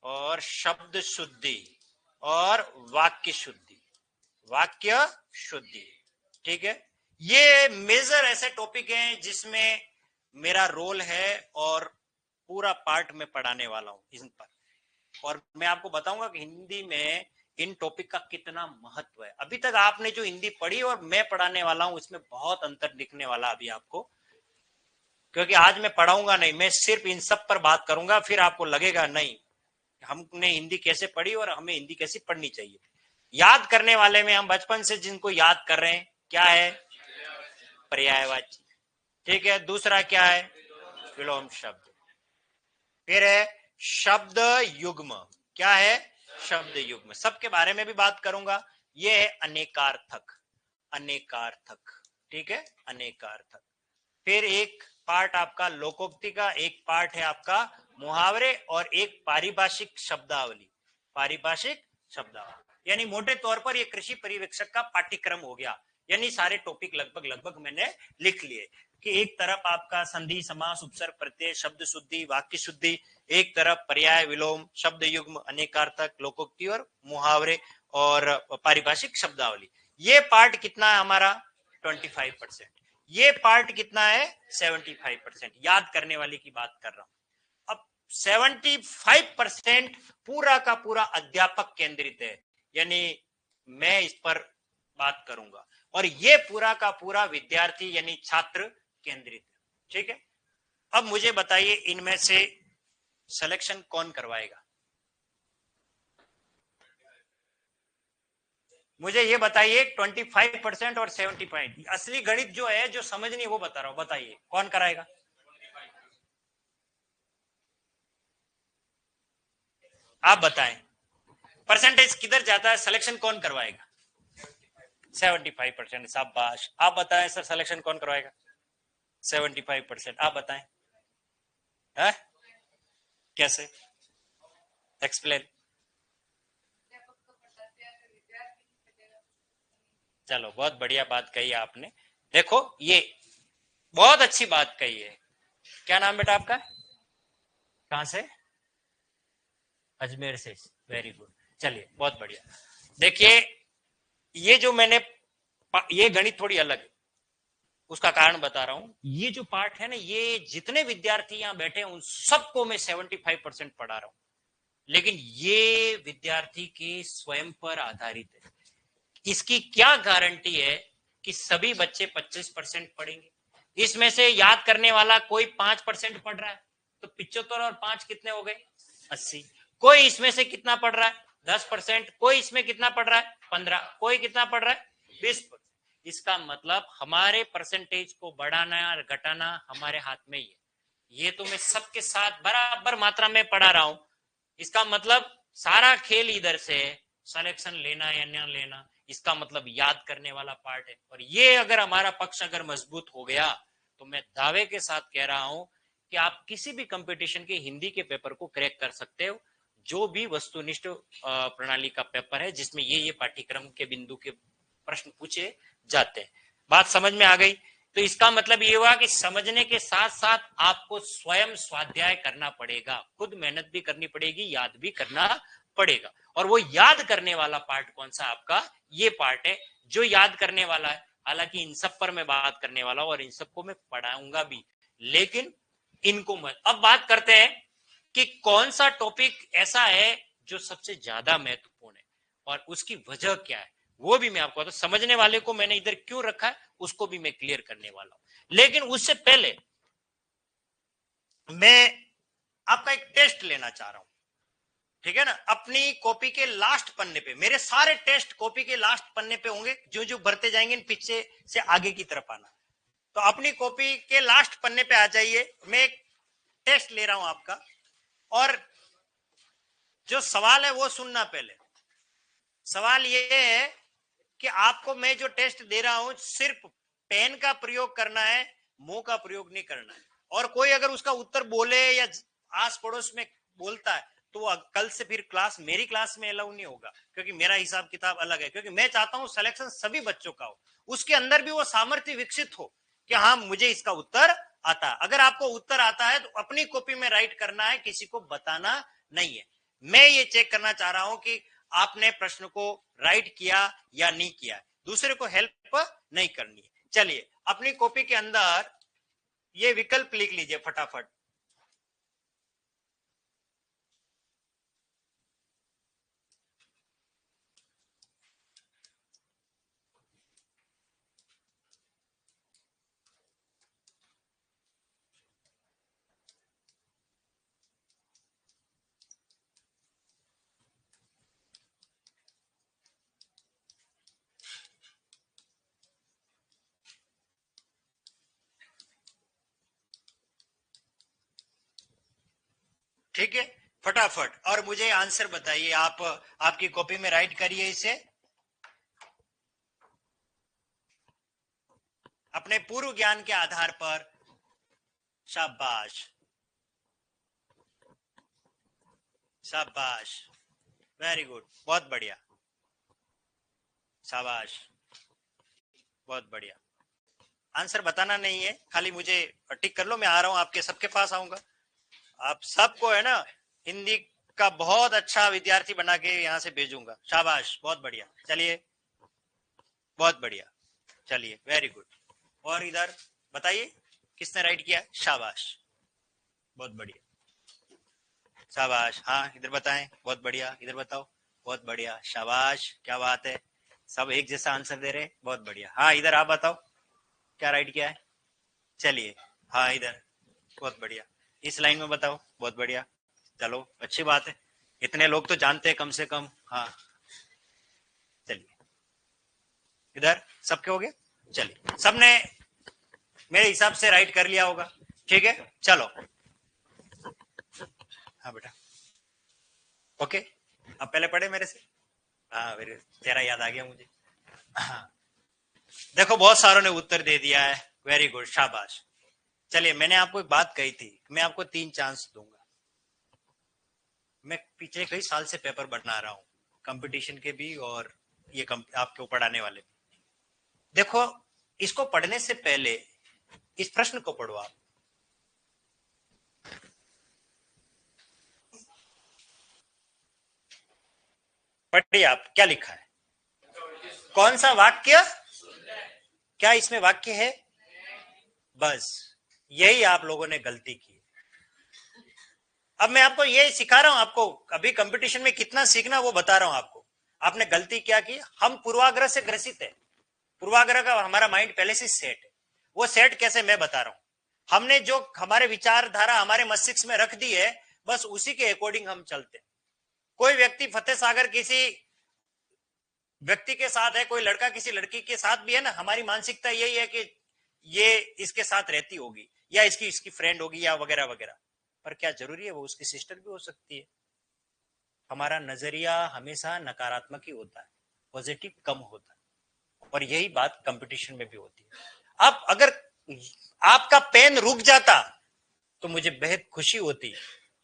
और शब्द शुद्धि और वाक्य शुद्धि, वाक्य शुद्धि। ठीक है, ये मेजर ऐसे टॉपिक हैं जिसमें मेरा रोल है और पूरा पार्ट में पढ़ाने वाला हूं इन पर। और मैं आपको बताऊंगा कि हिंदी में इन टॉपिक का कितना महत्व है। अभी तक आपने जो हिंदी पढ़ी और मैं पढ़ाने वाला हूं इसमें बहुत अंतर दिखने वाला अभी आपको, क्योंकि आज मैं पढ़ाऊंगा नहीं, मैं सिर्फ इन सब पर बात करूंगा। फिर आपको लगेगा नहीं हमने हिंदी कैसे पढ़ी और हमें हिंदी कैसे पढ़नी चाहिए। याद करने वाले में हम बचपन से जिनको याद कर रहे हैं, क्या है? पर्यायवाची। ठीक है, दूसरा क्या है? विलोम शब्द। फिर है शब्द युग्म। क्या है? शब्द युग्म। सबके बारे में भी बात करूंगा। ये है अनेकार्थक, अनेकार्थक। ठीक है, अनेकार्थक। फिर एक पार्ट आपका लोकोक्ति का, एक पार्ट है आपका मुहावरे, और एक पारिभाषिक शब्दावली। पारिभाषिक शब्दावली यानी मोटे तौर पर ये कृषि पर्यवेक्षक का पाठ्यक्रम हो गया। यानी सारे टॉपिक लगभग लगभग मैंने लिख लिए कि एक तरफ आपका संधि, समास, उपसर्ग, प्रत्यय, शब्द शुद्धि, वाक्य शुद्धि, एक तरफ पर्याय, विलोम, शब्द युग्म, अनेकार्थक, लोकोक्ति और मुहावरे और पारिभाषिक शब्दावली। ये पार्ट कितना है हमारा? 25%। ये पार्ट कितना है? 75%। याद करने वाले की बात कर रहा हूं। अब 75% पूरा का पूरा अध्यापक केंद्रित है, यानी मैं इस पर बात करूंगा, और ये पूरा का पूरा विद्यार्थी यानी छात्र केंद्रित है। ठीक है, अब मुझे बताइए इनमें से सिलेक्शन कौन करवाएगा? मुझे ये बताइए 25% और 70%, असली गणित जो है, जो समझ नहीं वो बता रहा हूं, बताइए कौन कराएगा? आप बताएं, परसेंटेज किधर जाता है, सिलेक्शन कौन करवाएगा? 75%। शाबाश। आप बताएं सर, सिलेक्शन कौन करवाएगा? 75%। आप बताएं है? कैसे? एक्सप्लेन। चलो, बहुत बढ़िया बात कही आपने। देखो, ये बहुत अच्छी बात कही है। क्या नाम बेटा आपका? कहां से? अजमेर से। Very good. चलिए, बहुत बढ़िया। देखिए, ये जो मैंने, ये गणित थोड़ी अलग है, उसका कारण बता रहा हूं। ये जो पार्ट है ना, ये जितने विद्यार्थी यहां बैठे हैं उन सबको मैं 75% पढ़ा रहा हूं, लेकिन ये विद्यार्थी के स्वयं पर आधारित है। इसकी क्या गारंटी है कि सभी बच्चे 25% पढ़ेंगे? इसमें से याद करने वाला कोई 5% पढ़ रहा है, तो 75 और 5 कितने हो गए? 80। कोई इसमें से कितना पढ़ रहा है? 10%। कोई इसमें कितना पढ़ रहा है? 15। कोई कितना पढ़ रहा है? 20%। इसका मतलब हमारे परसेंटेज को बढ़ाना और घटाना हमारे हाथ में ही है। ये तो मैं सबके साथ बराबर मात्रा में पढ़ा रहा हूं। इसका मतलब सारा खेल इधर से है, सिलेक्शन लेना या न लेना, इसका मतलब याद करने वाला पार्ट है। और ये अगर हमारा पक्ष अगर मजबूत हो गया तो मैं दावे के साथ कह रहा हूं कि आप किसी भी कंपटीशन के हिंदी के पेपर को क्रैक कर सकते हो। जो भी वस्तुनिष्ठ प्रणाली का पेपर है जिसमें ये पाठ्यक्रम के बिंदु के प्रश्न पूछे जाते हैं। बात समझ में आ गई? तो इसका मतलब ये हुआ कि समझने के साथ साथ आपको स्वयं स्वाध्याय करना पड़ेगा, खुद मेहनत भी करनी पड़ेगी, याद भी करना पड़ेगा। और वो याद करने वाला पार्ट कौन सा? आपका ये पार्ट है जो याद करने वाला है। हालांकि इन सब पर मैं बात करने वाला हूं और इन सबको मैं पढ़ाऊंगा भी, लेकिन इनको मत। अब बात करते हैं कि कौन सा टॉपिक ऐसा है जो सबसे ज्यादा महत्वपूर्ण है और उसकी वजह क्या है। वो भी मैं आपको समझने वाले को मैंने इधर क्यों रखा है उसको भी मैं क्लियर करने वाला हूं। लेकिन उससे पहले मैं आपका एक टेस्ट लेना चाह रहा हूं, ठीक है ना। अपनी कॉपी के लास्ट पन्ने पे, मेरे सारे टेस्ट कॉपी के लास्ट पन्ने पे होंगे, जो जो बढ़ते जाएंगे पीछे से आगे की तरफ आना। तो अपनी कॉपी के लास्ट पन्ने पे आ जाइए, मैं एक टेस्ट ले रहा हूं आपका, और जो सवाल है वो सुनना। पहले सवाल ये है कि आपको मैं जो टेस्ट दे रहा हूं सिर्फ पेन का प्रयोग करना है, मुंह का प्रयोग नहीं करना है। और कोई अगर उसका उत्तर बोले या आस पड़ोस में बोलता है तो कल से फिर क्लास, मेरी क्लास में अलाउ नहीं होगा, क्योंकि मेरा हिसाब किताब अलग है। क्योंकि मैं चाहता हूं सिलेक्शन सभी बच्चों का हो, उसके अंदर भी वो सामर्थ्य विकसित हो कि हाँ मुझे इसका उत्तर आता है। अगर आपको उत्तर आता है तो अपनी कॉपी में राइट करना है, किसी को बताना नहीं है। मैं ये चेक करना चाह रहा हूं कि आपने प्रश्न को राइट किया या नहीं किया, दूसरे को हेल्प नहीं करनी है। चलिए अपनी कॉपी के अंदर ये विकल्प लिख लीजिए फटाफट। ठीक है, फटाफट, और मुझे आंसर बताइए। आप आपकी कॉपी में राइट करिए इसे अपने पूर्व ज्ञान के आधार पर। शाबाश, शाबाश, वेरी गुड, बहुत बढ़िया, शाबाश, बहुत बढ़िया। आंसर बताना नहीं है, खाली मुझे टिक कर लो, मैं आ रहा हूं, आपके सबके पास आऊंगा। आप सबको है ना हिंदी का बहुत अच्छा विद्यार्थी बना के यहां से भेजूंगा। शाबाश, बहुत बढ़िया, चलिए, बहुत बढ़िया, चलिए, वेरी गुड। और इधर बताइए किसने राइट किया। शाबाश, बहुत बढ़िया, शाबाश। हाँ इधर बताएं, बहुत बढ़िया, इधर बताओ, बहुत बढ़िया, शाबाश, क्या बात है, सब एक जैसा आंसर दे रहे हैं, बहुत बढ़िया। हाँ इधर आप बताओ क्या राइट किया है। चलिए, हाँ इधर, बहुत बढ़िया, इस लाइन में बताओ, बहुत बढ़िया, चलो अच्छी बात है, इतने लोग तो जानते हैं कम से कम। हाँ चलिए, इधर सबके हो गए, चलिए सबने मेरे हिसाब से राइट कर लिया होगा, ठीक है। चलो, हाँ बेटा, ओके, अब पहले पढ़े मेरे से। हाँ मेरे तेरा याद आ गया मुझे। हाँ देखो बहुत सारों ने उत्तर दे दिया है, वेरी गुड, शाबाश। चलिए मैंने आपको एक बात कही थी, मैं आपको 3 चांस दूंगा। मैं पीछे कई साल से पेपर बना रहा हूँ, कंपटीशन के भी और ये आपके पढ़ाने वाले भी। देखो इसको पढ़ने से पहले इस प्रश्न को पढ़ो आप। पढ़िए आप क्या लिखा है, कौन सा वाक्य, क्या इसमें वाक्य है। बस यही आप लोगों ने गलती की। अब मैं आपको ये सिखा रहा हूं, आपको अभी कंपटीशन में कितना सीखना वो बता रहा हूं आपको। आपने गलती क्या की, हम पूर्वाग्रह से ग्रसित है, पूर्वाग्रह का हमारा माइंड पहले से सेट है। वो सेट कैसे मैं बता रहा हूं। हमने जो हमारे विचारधारा हमारे मस्तिष्क में रख दी है, बस उसी के अकॉर्डिंग हम चलते हैं। कोई व्यक्ति फतेह सागर किसी व्यक्ति के साथ है, कोई लड़का किसी लड़की के साथ भी है ना, हमारी मानसिकता यही है कि ये इसके साथ रहती होगी या इसकी इसकी फ्रेंड होगी या वगैरह वगैरह। पर क्या जरूरी है वो उसकी सिस्टर भी हो सकती है। हमारा नजरिया हमेशा नकारात्मक ही होता है, पॉजिटिव कम होता है। और यही बात कंपटीशन में भी होती है। अब अगर आपका पेन रुक जाता तो मुझे बेहद खुशी होती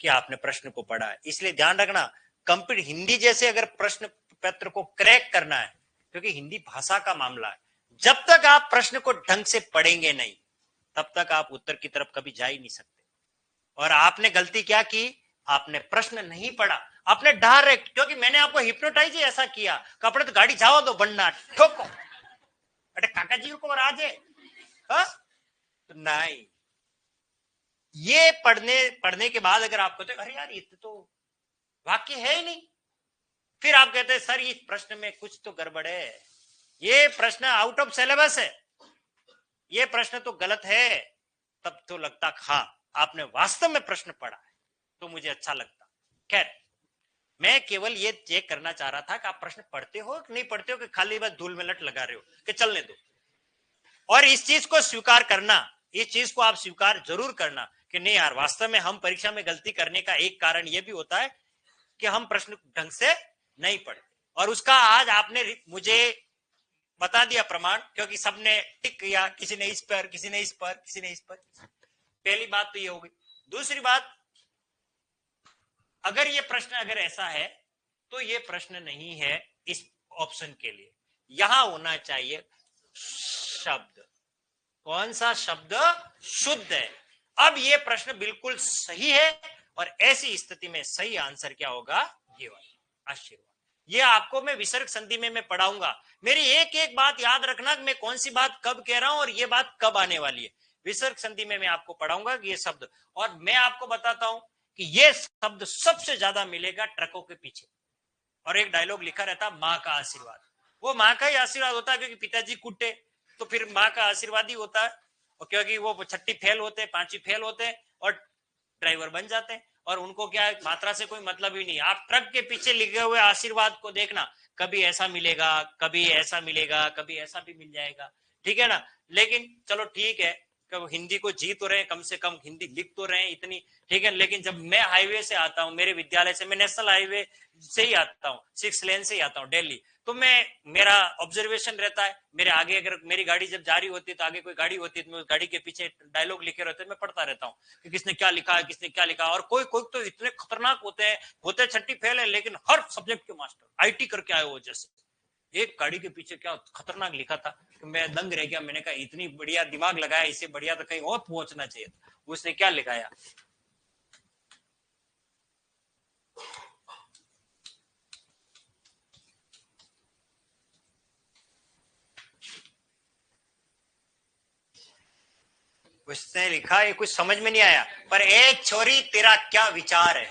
कि आपने प्रश्न को पढ़ा है। इसलिए ध्यान रखना, हिंदी जैसे अगर प्रश्न पत्र को क्रैक करना है, क्योंकि हिंदी भाषा का मामला है, जब तक आप प्रश्न को ढंग से पढ़ेंगे नहीं तब तक आप उत्तर की तरफ कभी जा ही नहीं सकते। और आपने गलती क्या की, आपने प्रश्न नहीं पढ़ा, आपने डायरेक्ट, क्योंकि मैंने आपको हिप्नोटाइज ही ऐसा किया, कपड़े तो गाड़ी जाओ दो बनना ठोको, अरे काका जी को राजे, तो नहीं। ये पढ़ने पढ़ने के बाद अगर आपको तो अरे यार ये तो वाक्य है ही नहीं, फिर आप कहते हैं सर इस प्रश्न में कुछ तो गड़बड़ है, ये प्रश्न आउट ऑफ सिलेबस है, ये प्रश्न तो गलत है। तब तो लगता हाँ आपने वास्तव में प्रश्न पढ़ा है, तो मुझे अच्छा लगता। खैर मैं केवल ये चेक करना चाह रहा था कि आप प्रश्न पढ़ते हो कि नहीं पढ़ते हो, कि खाली बस धूल में लट लगा रहे हो कि चलने दो। और इस चीज को स्वीकार करना, इस चीज को आप स्वीकार जरूर करना कि नहीं यार वास्तव में हम परीक्षा में गलती करने का एक कारण यह भी होता है कि हम प्रश्न ढंग से नहीं पढ़े। और उसका आज आपने मुझे बता दिया प्रमाण, क्योंकि सबने टिक किया, किसी ने इस पर, किसी ने इस पर, किसी ने इस पर। पहली बात तो ये हो गई। दूसरी बात, अगर ये प्रश्न अगर ऐसा है तो ये प्रश्न नहीं है इस ऑप्शन के लिए। यहां होना चाहिए शब्द, कौन सा शब्द? शुद्ध है। अब ये प्रश्न बिल्कुल सही है और ऐसी स्थिति में सही आंसर क्या होगा? ये वाला आशीर्वाद। ये आपको मैं विसर्ग संधि में मैं पढ़ाऊंगा। मेरी एक एक बात याद रखना कि मैं कौन सी बात कब कह रहा हूं और ये बात कब आने वाली है। विसर्ग संधि में मैं आपको पढ़ाऊंगा कि ये शब्द, और मैं आपको बताता हूं कि ये शब्द सबसे ज्यादा मिलेगा ट्रकों के पीछे। और एक डायलॉग लिखा रहता माँ का आशीर्वाद, वो माँ का ही आशीर्वाद होता है, क्योंकि पिताजी कुटे तो फिर माँ का आशीर्वाद ही होता है। और क्योंकि वो छठी फेल होते हैं, पांचवी फेल होते हैं और ड्राइवर बन जाते हैं, और उनको क्या है, मात्रा से कोई मतलब ही नहीं। आप ट्रक के पीछे लिखे हुए आशीर्वाद को देखना, कभी ऐसा मिलेगा, कभी ऐसा मिलेगा, कभी ऐसा भी मिल जाएगा, ठीक है ना। लेकिन चलो ठीक है, हिंदी को जी तो रहे, कम से कम हिंदी लिख तो रहे इतनी, ठीक है। लेकिन जब मैं हाईवे से आता हूँ, मेरे विद्यालय से, मैं नेशनल हाईवे से ही आता हूँ, 6 लेन से ही आता हूँ दिल्ली, तो मैं, मेरा ऑब्जर्वेशन रहता है, मेरे आगे अगर मेरी गाड़ी जब जा रही होती है तो आगे कोई गाड़ी होती है तो मैं उस गाड़ी के पीछे डायलॉग लिखे रहते हैं, मैं पढ़ता रहता हूँ कि किसने क्या लिखा है, किसने क्या लिखा। और कोई कोई तो इतने खतरनाक होते छठी फेल है लेकिन हर सब्जेक्ट के मास्टर, आईटी करके आए हो जैसे। एक गाड़ी के पीछे क्या खतरनाक लिखा था कि मैं दंग रह गया। मैंने कहा इतनी बढ़िया दिमाग लगाया, इससे बढ़िया तो कहीं और पहुंचना चाहिए था। उसने क्या लिखाया? उसने लिखा, ये कुछ समझ में नहीं आया, पर एक छोरी तेरा क्या विचार है।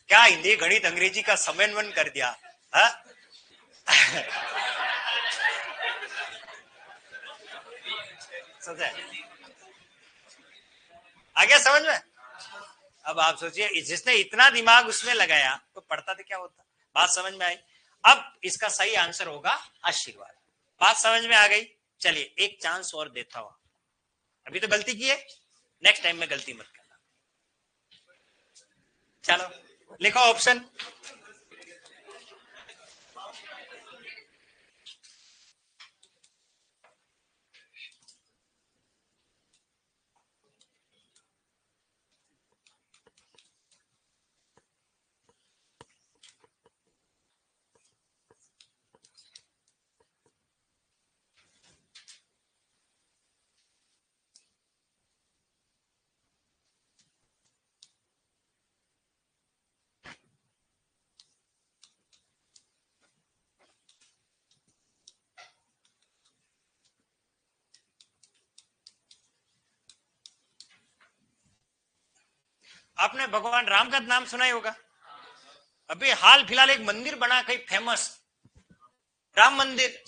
क्या हिंदी गणित अंग्रेजी का समन्वय कर दिया हा? आ गया समझ में? अब आप सोचिए, जिसने इतना दिमाग उसमें लगाया तो पढ़ता तो क्या होता। बात समझ में आई? अब इसका सही आंसर होगा आशीर्वाद। बात समझ में आ गई? चलिए एक चांस और देता हूं। अभी तो गलती की है, नेक्स्ट टाइम में गलती मत करना। चलो लिखो ऑप्शन। आपने भगवान राम का नाम सुना ही होगा। अभी हाल फिलहाल एक मंदिर बना कहीं फेमस, राम मंदिर।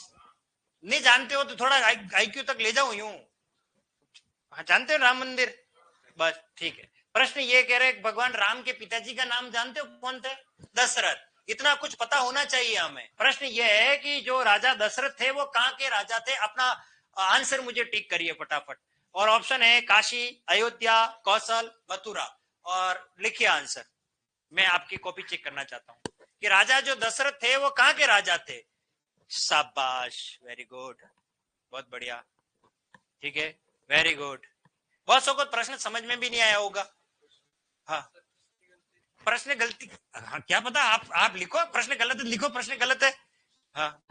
नहीं जानते हो तो थोड़ा आईक्यू तक ले जाओ यूं। हाँ जानते हो राम मंदिर? बस ठीक है। प्रश्न ये कह रहे भगवान राम के पिताजी का नाम जानते हो कौन थे? दशरथ। इतना कुछ पता होना चाहिए हमें। प्रश्न ये है कि जो राजा दशरथ थे वो कहाँ के राजा थे? अपना आंसर मुझे टिक करिए फटाफट। और ऑप्शन है काशी, अयोध्या, कौशल, मथुरा। और लिखिए आंसर। मैं आपकी कॉपी चेक करना चाहता हूँ कि राजा जो दशरथ थे वो कहाँ के राजा थे। शाबाश, वेरी गुड, बहुत बढ़िया, ठीक है, वेरी गुड। बहुत सौ को प्रश्न समझ में भी नहीं आया होगा। हाँ प्रश्न गलती, हाँ क्या पता, आप लिखो प्रश्न गलत है, लिखो प्रश्न गलत है। हाँ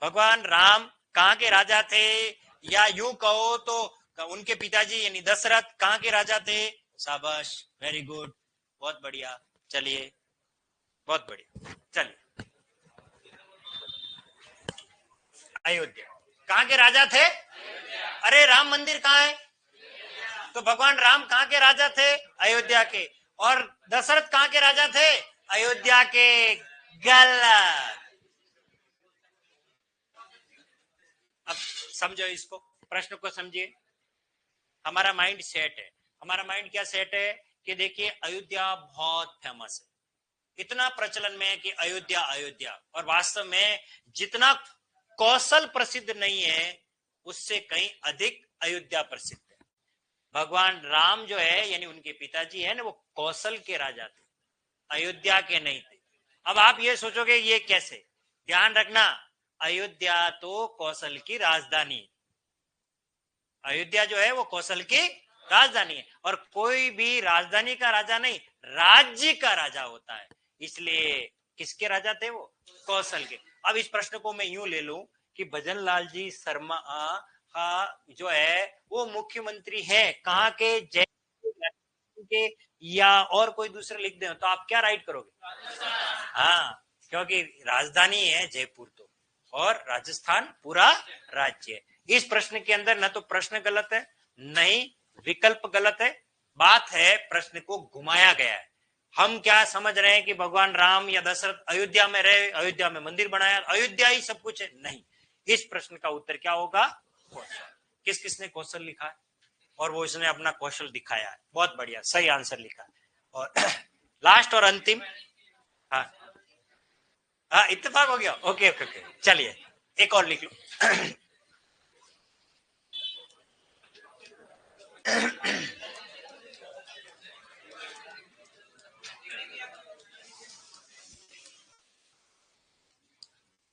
भगवान राम कहाँ के राजा थे, या यूं कहो तो उनके पिताजी यानी दशरथ कहाँ के राजा थे। शाबाश, वेरी गुड, बहुत बढ़िया। चलिए बहुत बढ़िया, चलिए अयोध्या। कहाँ के राजा थे? अरे राम मंदिर कहाँ है? तो भगवान राम कहाँ के राजा थे? अयोध्या के। और दशरथ कहाँ के राजा थे? अयोध्या के गलत। अब समझो इसको, प्रश्न को समझिए। हमारा माइंड सेट है, हमारा माइंड क्या सेट है कि देखिए अयोध्या बहुत फेमस है, इतना प्रचलन में है कि अयोध्या अयोध्या, और वास्तव में जितना कौशल प्रसिद्ध नहीं है उससे कहीं अधिक अयोध्या प्रसिद्ध है। भगवान राम जो है यानी उनके पिताजी है ना, वो कौशल के राजा थे, अयोध्या के नहीं थे। अब आप ये सोचोगे ये कैसे, ध्यान रखना, अयोध्या तो कौशल की राजधानी, अयोध्या जो है वो कौशल की राजधानी है, और कोई भी राजधानी का राजा नहीं, राज्य का राजा होता है। इसलिए किसके राजा थे वो, कौशल के। अब इस प्रश्न को मैं यूं ले लूं कि भजन लाल जी शर्मा का जो है वो मुख्यमंत्री है कहाँ के, जयपुर के, या और कोई दूसरे लिख दे तो आप क्या राइट करोगे? हाँ, क्योंकि राजधानी है जयपुर तो, और राजस्थान पूरा राज्य है। इस प्रश्न के अंदर न तो प्रश्न गलत है, नहीं विकल्प गलत है, बात है प्रश्न को घुमाया गया है। हम क्या समझ रहे हैं कि भगवान राम या दशरथ अयोध्या में रहे, अयोध्या में मंदिर बनाया, अयोध्या ही सब कुछ है, नहीं। इस प्रश्न का उत्तर क्या होगा, कौशल। किस किसने कौशल लिखा है, और वो इसने अपना कौशल दिखाया है, बहुत बढ़िया, सही आंसर लिखा है। और लास्ट और अंतिम, हाँ हाँ इत्तेफाक हो गया, ओके ओके ओके, चलिए एक और लिख लो।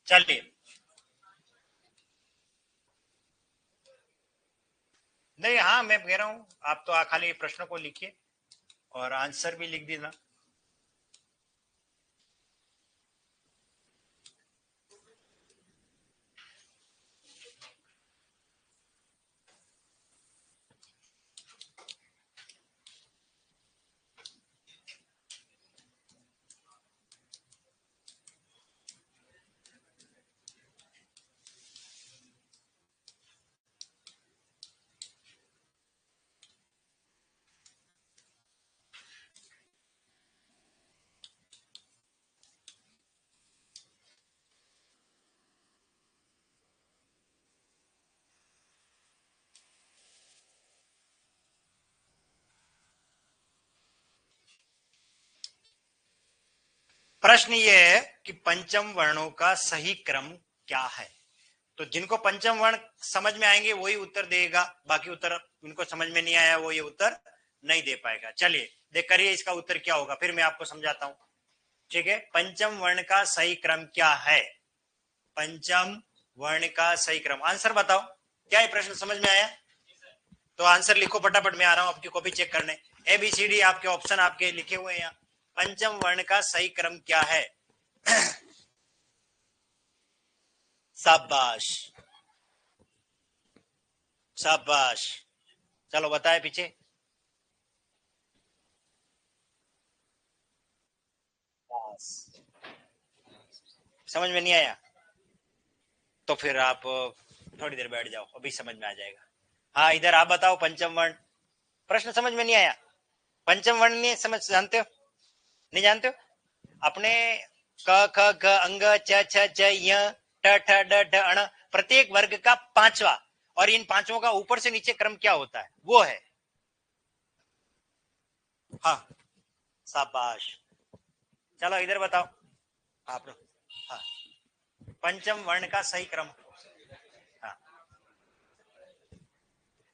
चलिए, नहीं हाँ मैं कह रहा हूं, आप तो खाली प्रश्नों को लिखिए और आंसर भी लिख देना। प्रश्न ये है कि पंचम वर्णों का सही क्रम क्या है। तो जिनको पंचम वर्ण समझ में आएंगे वही उत्तर देगा, बाकी उत्तर उनको समझ में नहीं आया वो ये उत्तर नहीं दे पाएगा। चलिए देख करिए इसका उत्तर क्या होगा, फिर मैं आपको समझाता हूं। ठीक है, पंचम वर्ण का सही क्रम क्या है, पंचम वर्ण का सही क्रम, आंसर बताओ। क्या ये प्रश्न समझ में आया? तो आंसर लिखो फटाफट, मैं आ रहा हूं आपकी कॉपी चेक करने। ABCD आपके ऑप्शन आपके लिखे हुए हैं यहाँ। पंचम वर्ण का सही क्रम क्या है? शाबाश शाबाश, चलो बताए पीछे। समझ में नहीं आया तो फिर आप थोड़ी देर बैठ जाओ, अभी समझ में आ जाएगा। हाँ इधर आप बताओ, पंचम वर्ण प्रश्न समझ में नहीं आया, पंचम वर्ण नहीं समझ, जानते हो नहीं जानते हो? अपने क ख ग अंग च छ ज य ट ठ ड ढ अण, प्रत्येक वर्ग का पांचवा, और इन पांचों का ऊपर से नीचे क्रम क्या होता है वो है। हाँ शाबाश, चलो इधर बताओ आप लोग। हाँ, पंचम वर्ण का सही क्रम। हाँ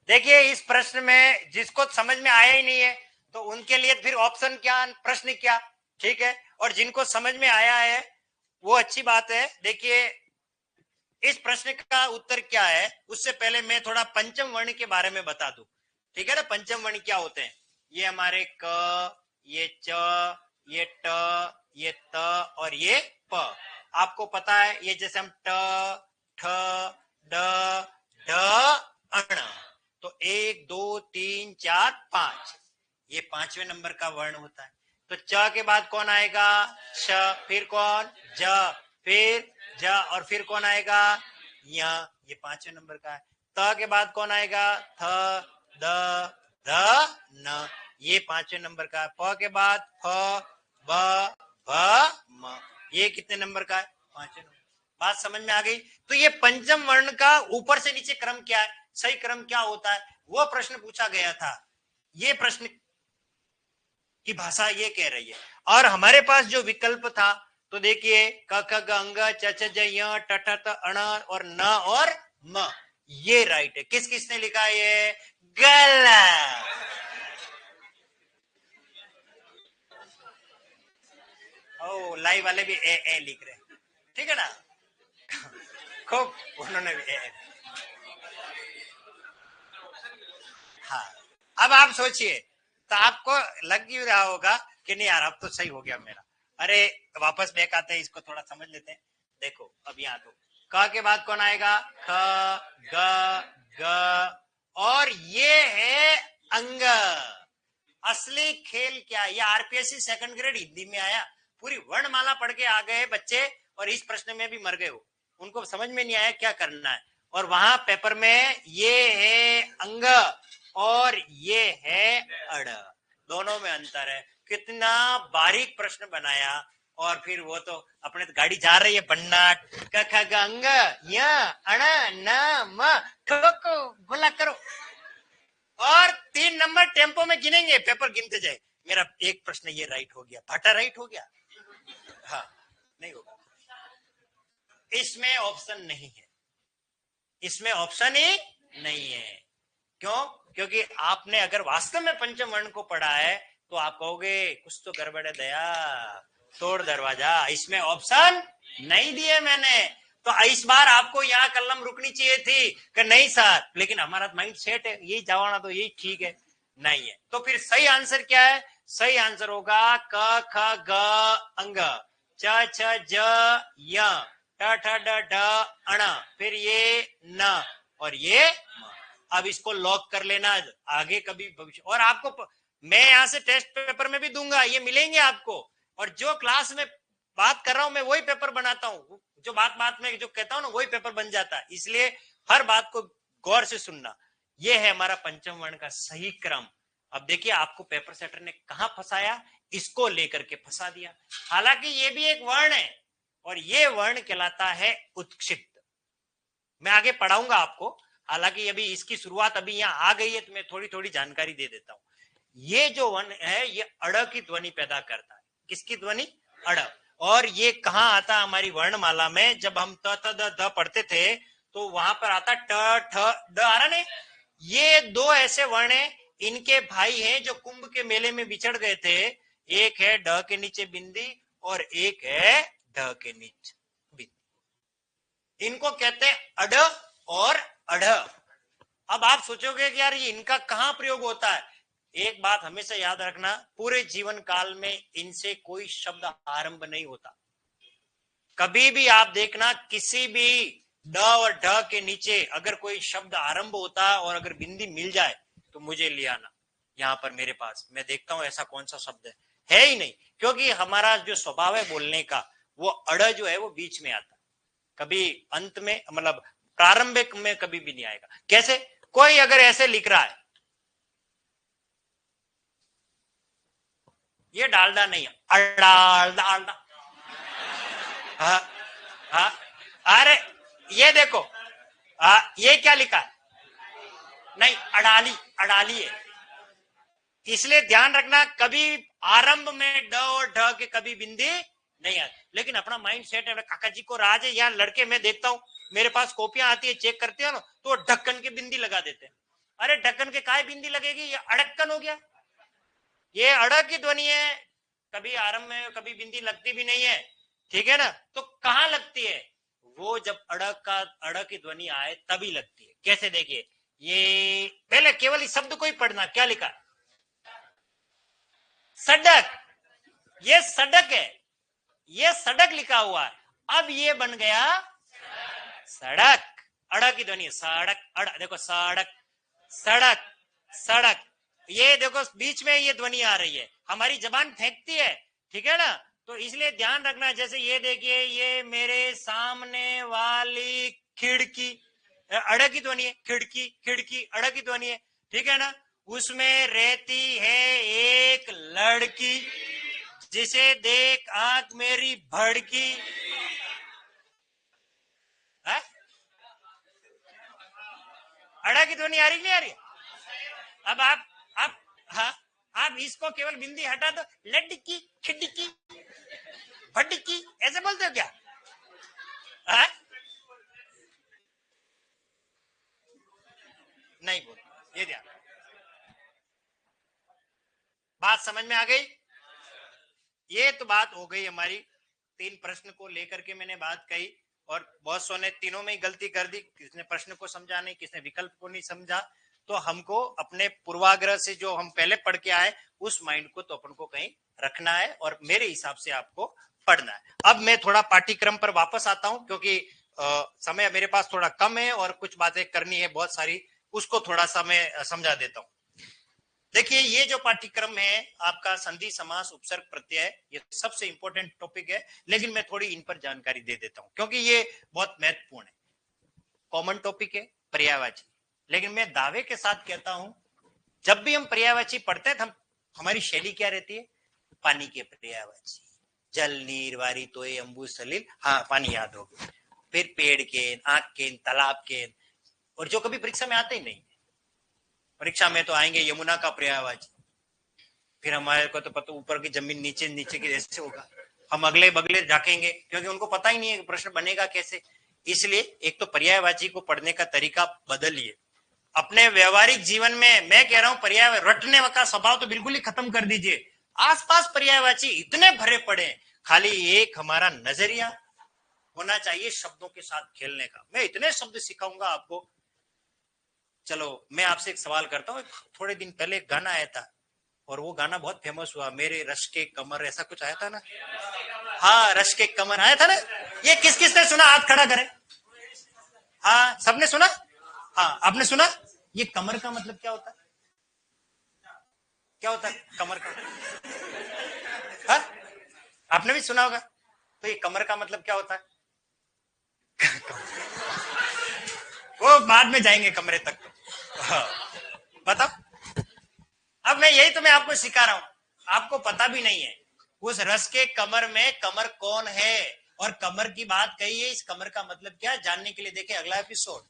देखिए इस प्रश्न में जिसको समझ में आया ही नहीं है तो उनके लिए फिर ऑप्शन क्या, प्रश्न क्या, ठीक है। और जिनको समझ में आया है वो अच्छी बात है। देखिए इस प्रश्न का उत्तर क्या है उससे पहले मैं थोड़ा पंचम वर्ण के बारे में बता दूं, ठीक है ना। पंचम वर्ण क्या होते हैं, ये हमारे क, ये च, ये ट, ये त और ये प। आपको पता है ये जैसे हम ट, ठ, ड, ढ, अण, तो 1 2 3 4 5, ये पांचवें नंबर का वर्ण होता है। तो च के बाद कौन आएगा, श, फिर कौन, ज, फिर ज, और फिर कौन आएगा, य, ये पांचवें नंबर का है। त के बाद कौन आएगा, थ, द, ध, न, ये पांचवें नंबर का है। प के बाद फ, ब, भ, ये कितने नंबर का है? 5 नंबर। बात समझ में आ गई? तो ये पंचम वर्ण का ऊपर से नीचे क्रम क्या है, सही क्रम क्या होता है, वो प्रश्न पूछा गया था। ये प्रश्न की भाषा ये कह रही है। और हमारे पास जो विकल्प था, तो देखिए क ख ग अंग च छ ज य ट ठ त अण और न और म, ये राइट है। किस किसने लिखा है? ये गलत। ओ लाइव वाले भी ए लिख रहे हैं, ठीक है ना? खूब, उन्होंने भी ए। हाँ, अब आप सोचिए, तो आपको लग ही रहा होगा कि नहीं यार अब तो सही हो गया मेरा। अरे वापस बैक आते हैं, इसको थोड़ा समझ लेते हैं। देखो अब यहाँ तो क के बाद कौन आएगा? ख ग ग, और ये है अंग। असली खेल क्या है? ये आरपीएससी सेकंड ग्रेड हिंदी में आया, पूरी वर्णमाला पढ़ के आ गए बच्चे, और इस प्रश्न में भी मर गए हो, उनको समझ में नहीं आया क्या करना है। और वहां पेपर में ये है अंग और ये है अड़, दोनों में अंतर है। कितना बारीक प्रश्न बनाया। और फिर वो तो अपने गाड़ी जा रही है भन्नाट, क ख ग अंग य अण न म, ठोको गोला करो, और 3 नंबर टेम्पो में गिनेंगे, पेपर गिनते जाए। मेरा एक प्रश्न ये राइट हो गया, भाटा राइट हो गया। हाँ, नहीं होगा, इसमें ऑप्शन नहीं है, इसमें ऑप्शन ही नहीं है। क्यों? क्योंकि आपने अगर वास्तव में पंचम वर्ण को पढ़ा है तो आप कहोगे कुछ तो गड़बड़ है दया, तोड़ दरवाजा, इसमें ऑप्शन नहीं दिए मैंने। तो इस बार आपको यहाँ कलम रुकनी चाहिए थी कि नहीं सर, लेकिन हमारा माइंड सेट है यही जवाना, तो यही ठीक है, नहीं है। तो फिर सही आंसर क्या है? सही आंसर होगा क ख ग अंग च छ ज य ट ठ ड ढ अण, फिर ये न और ये म। अब इसको लॉक कर लेना, आगे कभी भविष्य। और आपको मैं यहां से टेस्ट पेपर में भी दूंगा, ये मिलेंगे आपको। और जो क्लास में बात कर रहा हूं मैं वही पेपर बनाता हूं, जो बात बात में जो कहता हूं ना वही पेपर बन जाता है। इसलिए हर बात को गौर से सुनना। ये है हमारा पंचम वर्ण का सही क्रम। अब देखिए आपको पेपर सेटर ने कहां फंसाया, इसको लेकर के फंसा दिया। हालांकि ये भी एक वर्ण है, और ये वर्ण कहलाता है उत्क्षिप्त। मैं आगे पढ़ाऊंगा आपको, हालांकि अभी इसकी शुरुआत अभी यहाँ आ गई है, तो मैं थोड़ी थोड़ी जानकारी दे देता हूं। ये जो वर्ण है ये अड़ की ध्वनि पैदा करता है। किसकी ध्वनि? अड़। और ये कहाँ आता है हमारी वर्णमाला में? जब हम त थ द ध पढ़ते थे तो वहां पर आता ट ठ ड आ रहा नहीं। ये दो ऐसे वर्ण है, इनके भाई हैं जो कुंभ के मेले में बिछड़ गए थे। एक है ड के नीचे बिंदी और एक है ढ के नीचे बिंदी, इनको कहते हैं अड और अढ़। अब आप सोचोगे कि यार ये इनका कहां प्रयोग होता है? एक बात हमेशा याद रखना, पूरे जीवन काल में इनसे कोई शब्द आरंभ नहीं होता। कभी भी आप देखना किसी भी ड और ढ के नीचे अगर कोई शब्द आरंभ होता है और अगर बिंदी मिल जाए तो मुझे ले आना यहां पर मेरे पास, मैं देखता हूं ऐसा कौन सा शब्द है ही नहीं। क्योंकि हमारा जो स्वभाव है बोलने का, वो अड़ जो है वो बीच में आता, कभी अंत में, मतलब प्रारंभिक में कभी भी नहीं आएगा। कैसे? कोई अगर ऐसे लिख रहा है, ये डालडा नहीं है, अड़ालडा डालडा। हाँ हाँ, अरे ये देखो, ये क्या लिखा है? नहीं, अड़ाली, अड़ाली है। इसलिए ध्यान रखना, कभी आरंभ में ड और ढ के कभी बिंदी नहीं आती। लेकिन अपना माइंड सेट है, काका जी को राज है, यहाँ लड़के मैं देखता हूँ मेरे पास कॉपियां आती है, चेक करते हो ना, तो ढक्कन की बिंदी लगा देते हैं। अरे ढक्कन के काय बिंदी लगेगी, ये अड़क्कन हो गया। ये अड़ की ध्वनि है, कभी आरंभ में कभी बिंदी लगती भी नहीं है, ठीक है ना? तो कहां लगती है? वो जब अड़ की ध्वनि आए तभी लगती है। कैसे? देखिए, ये पहले केवल इस शब्द को ही पढ़ना, क्या लिखा? सड़क, ये सड़क है, ये सड़क लिखा हुआ है। अब ये बन गया सड़क, अड़ की ध्वनि सड़क, अड़, देखो सड़क, सड़क, सड़क। ये देखो बीच में ये ध्वनि आ रही है, हमारी जबान फेंकती है, ठीक है ना? तो इसलिए ध्यान रखना। जैसे ये देखिए, ये मेरे सामने वाली खिड़की, अड़ की ध्वनि है, खिड़की, खिड़की अड़ की ध्वनि है, ठीक है ना? उसमें रहती है एक लड़की, जिसे देख आंख मेरी भड़की। है? अड़ा की ध्वनि आ रही नहीं आ रही? अब आप हाँ, आप इसको केवल बिंदी हटा दो, लड़की खिड़की भड़की ऐसे बोलते हो क्या? है? नहीं बोल, ये ध्यान। बात समझ में आ गई? ये तो बात हो गई हमारी, 3 प्रश्न को लेकर के मैंने बात कही, और बहुत सौ ने तीनों में ही गलती कर दी। किसने प्रश्न को समझा नहीं, किसने विकल्प को नहीं समझा। तो हमको अपने पूर्वाग्रह से जो हम पहले पढ़ के आए उस माइंड को तो अपन को कहीं रखना है, और मेरे हिसाब से आपको पढ़ना है। अब मैं थोड़ा पाठ्यक्रम पर वापस आता हूं, क्योंकि समय मेरे पास थोड़ा कम है और कुछ बातें करनी है बहुत सारी, उसको थोड़ा सा मैं समझा देता हूं। देखिए, ये जो पाठ्यक्रम है आपका संधि समास उपसर्ग प्रत्यय, ये सबसे इंपॉर्टेंट टॉपिक है, लेकिन मैं थोड़ी इन पर जानकारी दे देता हूं क्योंकि ये बहुत महत्वपूर्ण है। कॉमन टॉपिक है पर्यायवाची, लेकिन मैं दावे के साथ कहता हूं जब भी हम पर्यायवाची पढ़ते हैं, हमारी शैली क्या रहती है? पानी के पर्यायवाची, जल नीर वारी तोय अंबु सलील, हाँ पानी याद हो गया। फिर पेड़ के, आंख के, तालाब के, और जो कभी परीक्षा में आते ही नहीं, परीक्षा में तो आएंगे यमुना का पर्यायवाची, फिर हमारे को तो पता ऊपर की जमीन नीचे, नीचे की ऐसे होगा, हम अगले बगले झाकेंगे क्योंकि उनको पता ही नहीं है प्रश्न बनेगा कैसे। इसलिए एक तो पर्यायवाची को पढ़ने का तरीका बदलिए अपने व्यवहारिक जीवन में। मैं कह रहा हूं पर्याय रटने का स्वभाव तो बिल्कुल ही खत्म कर दीजिए। आसपास पर्यायवाची इतने भरे पड़े, खाली एक हमारा नजरिया होना चाहिए शब्दों के साथ खेलने का। मैं इतने शब्द सिखाऊंगा आपको। चलो मैं आपसे एक सवाल करता हूँ। थोड़े दिन पहले एक गाना आया था और वो गाना बहुत फेमस हुआ, मेरे रश के कमर, ऐसा कुछ आया था ना? हाँ, रश के कमर आया था ना। ये किस किसने सुना? हाथ खड़ा करें। हाँ, सबने सुना? हाँ, आपने सुना? ये कमर का मतलब क्या होता है? क्या होता है कमर का? हाँ, आपने भी सुना होगा। तो ये कमर का मतलब क्या होता है? वो बाद में जाएंगे कमरे तक तो। हाँ, बताओ। अब मैं आपको सिखा रहा हूं, आपको पता भी नहीं है उस रस के कमर में कमर कौन है, और कमर की बात कही है, इस कमर का मतलब क्या जानने के लिए देखे अगला एपिसोड,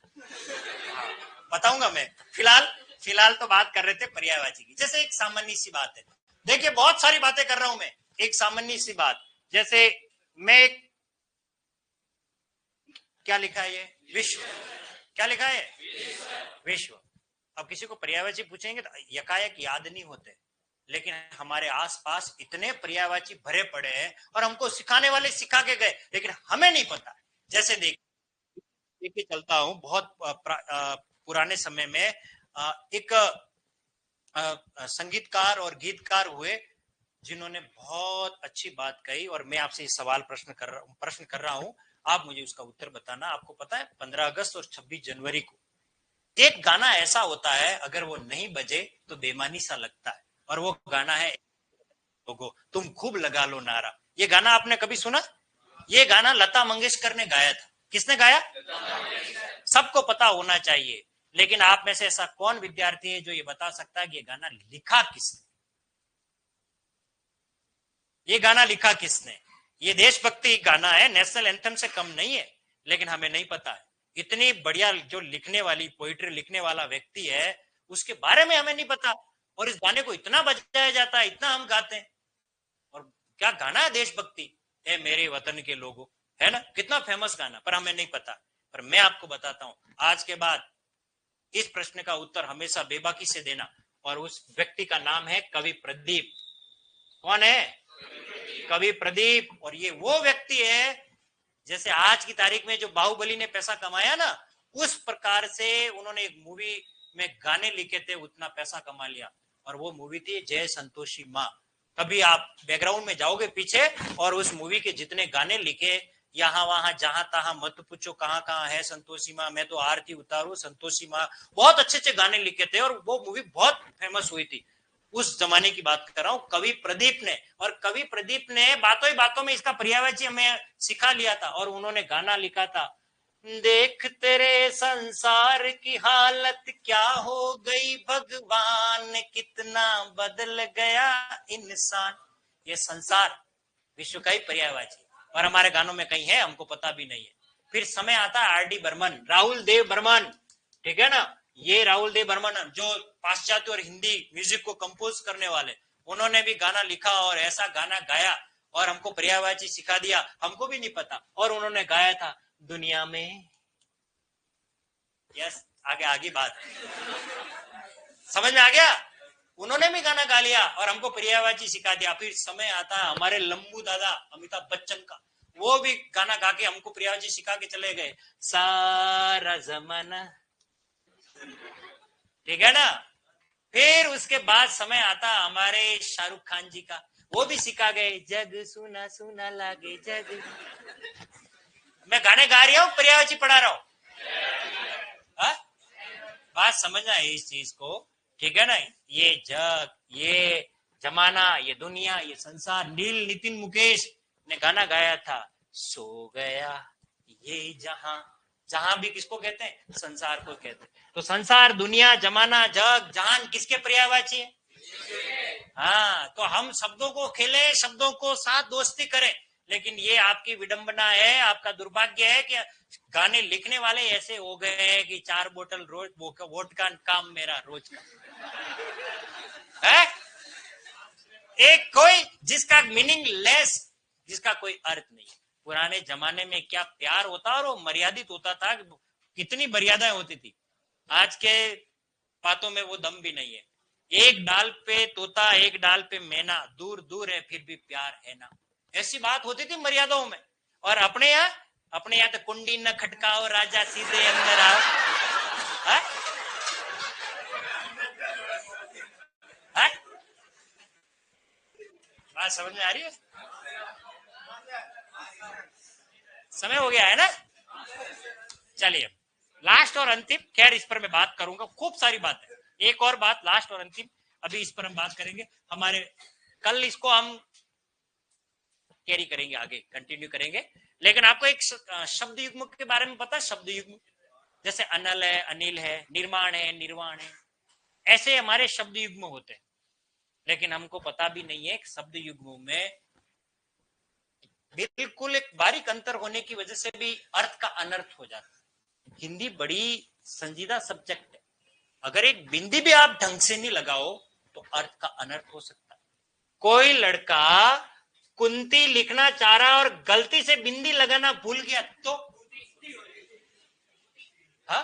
बताऊंगा मैं। फिलहाल फिलहाल तो बात कर रहे थे पर्यायवाची की। जैसे एक सामान्य सी बात है, देखिए बहुत सारी बातें कर रहा हूं मैं, एक सामान्य सी बात, जैसे मैं क्या लिखा है ये? विश्व। क्या लिखा है? विश्व। अब किसी को पर्यायवाची पूछेंगे तो यकायक याद नहीं होते, लेकिन हमारे आसपास इतने पर्यायवाची भरे पड़े हैं और हमको सिखाने वाले सिखा के गए, लेकिन हमें नहीं पता। जैसे देखिए चलता हूं, बहुत पुराने समय में एक संगीतकार और गीतकार हुए जिन्होंने बहुत अच्छी बात कही, और मैं आपसे सवाल प्रश्न कर रहा हूं, आप मुझे उसका उत्तर बताना। आपको पता है 15 अगस्त और 26 जनवरी को एक गाना ऐसा होता है, अगर वो नहीं बजे तो बेमानी सा लगता है, और वो गाना है लोगो तुम खूब लगा लो नारा। ये गाना आपने कभी सुना? ये गाना लता मंगेशकर ने गाया था। किसने गाया? सबको पता होना चाहिए, लेकिन आप में से ऐसा कौन विद्यार्थी है जो ये बता सकता है कि ये गाना लिखा किसने? ये गाना लिखा किसने? ये देशभक्ति गाना है, नेशनल एंथम से कम नहीं है, लेकिन हमें नहीं पता है। इतनी बढ़िया जो लिखने वाली पोइट्री लिखने वाला व्यक्ति है, उसके बारे में हमें नहीं पता, और इस गाने को इतना बजाया जाता है, इतना हम गाते हैं। और क्या गाना है देशभक्ति, ए मेरे वतन के लोगों, है ना? कितना फेमस गाना, पर हमें नहीं पता। पर मैं आपको बताता हूं, आज के बाद इस प्रश्न का उत्तर हमेशा बेबाकी से देना, और उस व्यक्ति का नाम है कवि प्रदीप। कौन है? कवि प्रदीप। और ये वो व्यक्ति है, जैसे आज की तारीख में जो बाहुबली ने पैसा कमाया ना, उस प्रकार से उन्होंने एक मूवी में गाने लिखे थे, उतना पैसा कमा लिया। और वो मूवी थी जय संतोषी माँ। कभी आप बैकग्राउंड में जाओगे पीछे, और उस मूवी के जितने गाने लिखे, यहाँ वहां जहां तहां मत पूछो कहाँ कहाँ है संतोषी माँ, मैं तो आरती उतारू संतोषी माँ, बहुत अच्छे अच्छे गाने लिखे थे, और वो मूवी बहुत फेमस हुई थी। उस जमाने की बात कर रहा हूं, कवि प्रदीप ने। और कवि प्रदीप ने बातों ही बातों में इसका पर्यायवाची हमें सिखा लिया था, और उन्होंने गाना लिखा था, देख तेरे संसार की हालत क्या हो गई भगवान, कितना बदल गया इंसान। ये संसार विश्व का ही पर्यायवाची, और हमारे गानों में कहीं है, हमको पता भी नहीं है। फिर समय आता है आर डी बर्मन, राहुल देव बर्मन, ठीक है ना, ये राहुल देव बर्मन जो पाश्चात्य और हिंदी म्यूजिक को कंपोज करने वाले, उन्होंने भी गाना लिखा और ऐसा गाना गाया और हमको पर्यायवाची सिखा दिया, हमको भी नहीं पता, और उन्होंने गाया था दुनिया में। यस, आगे आगे बात समझ में आ गया। उन्होंने भी गाना गा लिया और हमको पर्यायवाची सिखा दिया। फिर समय आता है हमारे लंबू दादा अमिताभ बच्चन का, वो भी गाना गा के हमको पर्यायवाची सिखा के चले गए, सारा जमाना, ठीक है ना। फिर उसके बाद समय आता हमारे शाहरुख खान जी का, वो भी सिखा गए, जग सुना सुना लागे जग। मैं गाने गा रही हूँ, पर्यायवाची पढ़ा रहा हूँ, बात समझना है इस चीज को, ठीक है ना। ये जग, ये जमाना, ये दुनिया, ये संसार, नील नितिन मुकेश ने गाना गाया था, सो गया ये जहां, जहां भी किसको कहते हैं, संसार को कहते हैं। तो संसार, दुनिया, जमाना, जग, जहान किसके पर्यायवाची है? हाँ, तो हम शब्दों को खेले, शब्दों को साथ दोस्ती करें, लेकिन ये आपकी विडंबना है, आपका दुर्भाग्य है कि गाने लिखने वाले ऐसे हो गए हैं कि 4 बोतल रोज वोट का काम मेरा रोज का है, एक कोई जिसका मीनिंग लेस, जिसका कोई अर्थ नहीं। पुराने जमाने में क्या प्यार होता और वो मर्यादित होता था, कितनी मर्यादाएं होती थी। आज के बातों में वो दम भी नहीं है। एक डाल पे तोता, एक डाल पे मैना, दूर दूर है फिर भी प्यार है ना, ऐसी बात होती थी मर्यादाओं में। और अपने यहाँ तो कुंडी न खटकाओ राजा सीधे अंदर आओ, है? है? बात समझ में आ रही है? समय हो गया है ना। चलिए लास्ट और अंतिम, खैर इस पर मैं बात करूंगा, खूब सारी बात है, एक और बात लास्ट और अंतिम, अभी इस पर हम बात करेंगे। हमारे कल इसको हम कैरी करेंगे, आगे कंटिन्यू करेंगे। लेकिन आपको एक शब्द युग्म के बारे में पता है? शब्द युग्म जैसे अनल है, अनिल है, निर्माण है, निर्वाण है, ऐसे हमारे शब्द युग्म होते हैं। लेकिन हमको पता भी नहीं है कि शब्द युग्मों में बिल्कुल एक बारीक अंतर होने की वजह से भी अर्थ का अनर्थ हो जाता है। हिंदी बड़ी संजीदा सब्जेक्ट है, अगर एक बिंदी भी आप ढंग से नहीं लगाओ तो अर्थ का अनर्थ हो सकता है। कोई लड़का कुंती लिखना चाह रहा और गलती से बिंदी लगाना भूल गया तो, हा?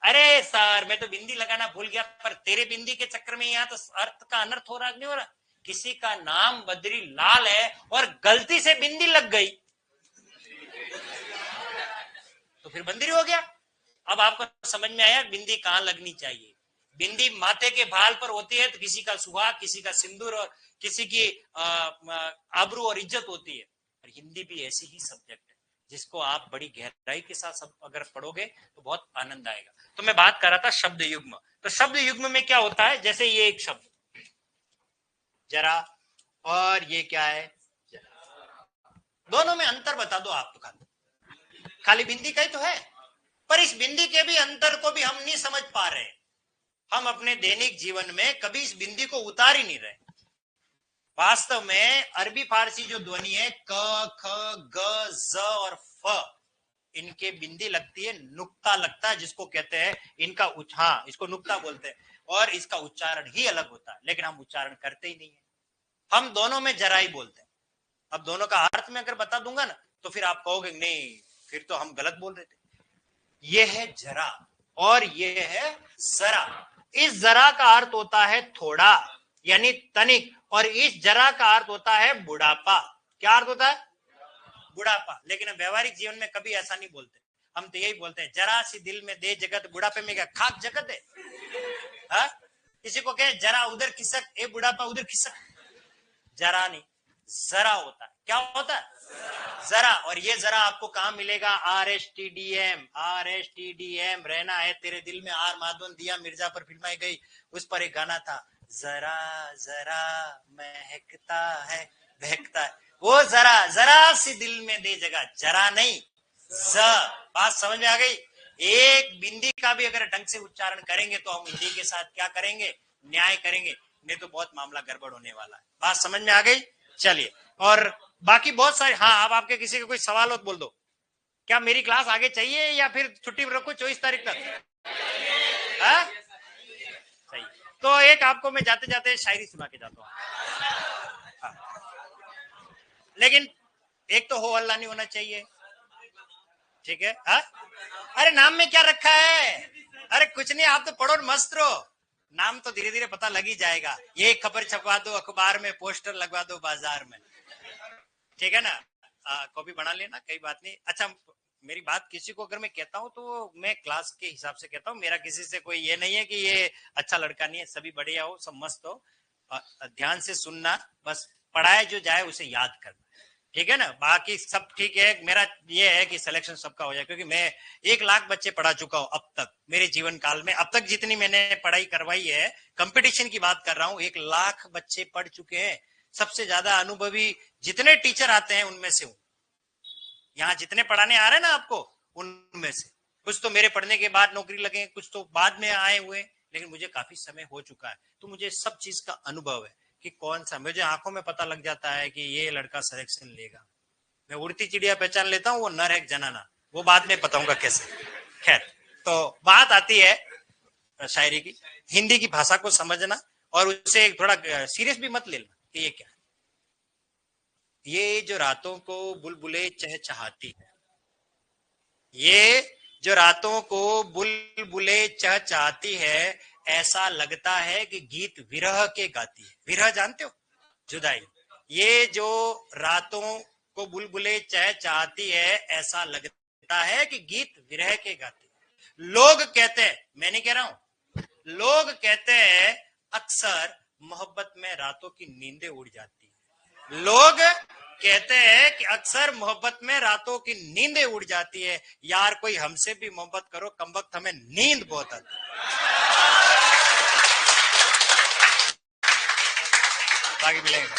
अरे सर मैं तो बिंदी लगाना भूल गया, पर तेरे बिंदी के चक्कर में यहाँ तो अर्थ का अनर्थ हो रहा नहीं हो रहा। किसी का नाम बद्री लाल है और गलती से बिंदी लग गई तो फिर बंदरी हो गया। अब आपको समझ में आया बिंदी कहां लगनी चाहिए। बिंदी माथे के भाल पर होती है तो किसी का सुहाग, किसी का सिंदूर और किसी की आबरू और इज्जत होती है। और हिंदी भी ऐसी ही सब्जेक्ट है जिसको आप बड़ी गहराई के साथ सब अगर पढ़ोगे तो बहुत आनंद आएगा। तो मैं बात कर रहा था शब्द युग्म। तो शब्द युग्म में क्या होता है, जैसे ये एक शब्द जरा, और ये क्या है, दोनों में अंतर बता दो आप। तो खाली बिंदी का ही तो है, पर इस बिंदी के भी अंतर को भी हम नहीं समझ पा रहे। हम अपने दैनिक जीवन में कभी इस बिंदी को उतार ही नहीं रहे। वास्तव में अरबी फारसी जो ध्वनि है क, ख, ग, ज और फ, इनके बिंदी लगती है, नुक्ता लगता है जिसको कहते हैं इनका हाँ इसको नुक्ता बोलते हैं, और इसका उच्चारण ही अलग होता है, लेकिन हम उच्चारण करते ही नहीं है। हम दोनों में जरा ही बोलते हैं। अब दोनों का अर्थ में अगर बता दूंगा ना तो फिर आप कहोगे नहीं फिर तो हम गलत बोल रहे थे। ये है जरा और ये है जरा। इस जरा का अर्थ होता है थोड़ा यानी तनिक, और इस जरा का अर्थ होता है बुढ़ापा। क्या अर्थ होता है? बुढ़ापा। लेकिन हम व्यवहारिक जीवन में कभी ऐसा नहीं बोलते, हम तो यही बोलते हैं जरा सी दिल में दे जगत, बुढ़ापे में क्या खाक जगत है? हा? किसी को कहे जरा उधर खिसक, ए बुढ़ापा उधर खिसक, जरा नहीं जरा होता है। क्या होता है? जरा। और ये जरा आपको कहां मिलेगा? RSTDM, RSTDM, रहना है तेरे दिल में। आर माधवन दिया मिर्जा पर फिल्माई गई, उस पर एक गाना था, जरा जरा महकता है बहकता है, वो जरा जरा सी दिल में दे जगह, जरा नहीं ज। बात समझ में आ गई? एक बिंदी का भी अगर ढंग से उच्चारण करेंगे तो हम हिंदी के साथ क्या करेंगे? न्याय करेंगे। नहीं तो बहुत मामला गड़बड़ होने वाला है। बात समझ में आ गई? चलिए, और बाकी बहुत सारे, हाँ अब आपके किसी का कोई सवाल हो तो बोल दो। क्या मेरी क्लास आगे चाहिए या फिर छुट्टी रखो 24 तारीख तक? हाँ सही। तो एक आपको मैं जाते जाते शायरी सुना के जाता हूँ। हाँ। लेकिन एक तो हो हल्ला नहीं होना चाहिए, ठीक है? हाँ? अरे नाम में क्या रखा है? अरे कुछ नहीं, आप तो पढ़ो मस्त रहो। नाम तो धीरे धीरे पता लग ही जाएगा। ये खबर छपवा दो अखबार में, पोस्टर लगवा दो बाजार में, ठीक है ना? कॉपी बना लेना, कोई बात नहीं। अच्छा, मेरी बात किसी को अगर मैं कहता हूँ तो मैं क्लास के हिसाब से कहता हूँ। मेरा किसी से कोई ये नहीं है कि ये अच्छा लड़का नहीं है, सभी बढ़िया हो, सब मस्त हो। ध्यान से सुनना, बस पढ़ाए जो जाए उसे याद करना, ठीक है ना? बाकी सब ठीक है। मेरा ये है कि सिलेक्शन सबका हो जाए, क्योंकि मैं 1 लाख बच्चे पढ़ा चुका हूं अब तक मेरे जीवन काल में। अब तक जितनी मैंने पढ़ाई करवाई है, कंपटीशन की बात कर रहा हूं, 1 लाख बच्चे पढ़ चुके हैं। सबसे ज्यादा अनुभवी जितने टीचर आते हैं उनमें से हूं। यहाँ जितने पढ़ाने आ रहे हैं ना आपको, उनमें से कुछ तो मेरे पढ़ने के बाद नौकरी लगे, कुछ तो बाद में आए हुए, लेकिन मुझे काफी समय हो चुका है, तो मुझे सब चीज का अनुभव है कि कौन सा, मुझे आंखों में पता लग जाता है कि ये लड़का सिलेक्शन लेगा। मैं उड़ती चिड़िया पहचान लेता हूँ, वो नर है जनाना, वो बाद में बताऊंगा कैसे। खैर, तो बात आती है शायरी की। हिंदी की भाषा को समझना और उसे थोड़ा सीरियस भी मत लेना कि ये क्या है। ये जो रातों को बुलबुलें चहचहाती है, ये जो रातों को बुलबुलें चहचहाती है, ऐसा लगता है कि गीत विरह के गाती है। विरह जानते हो? जुदाई। ये जो रातों को बुलबुलें चहचहाती है, ऐसा लगता है कि गीत विरह के गाती है। लोग कहते हैं, मैं नहीं कह रहा हूं, लोग कहते हैं अक्सर मोहब्बत में रातों की नींदें उड़ जाती है। लोग कहते हैं कि अक्सर मोहब्बत में रातों की नींदें उड़ जाती है। यार कोई हमसे भी मोहब्बत करो, कमबख्त हमें नींद बहुत आती है। बाकी मिलेगा।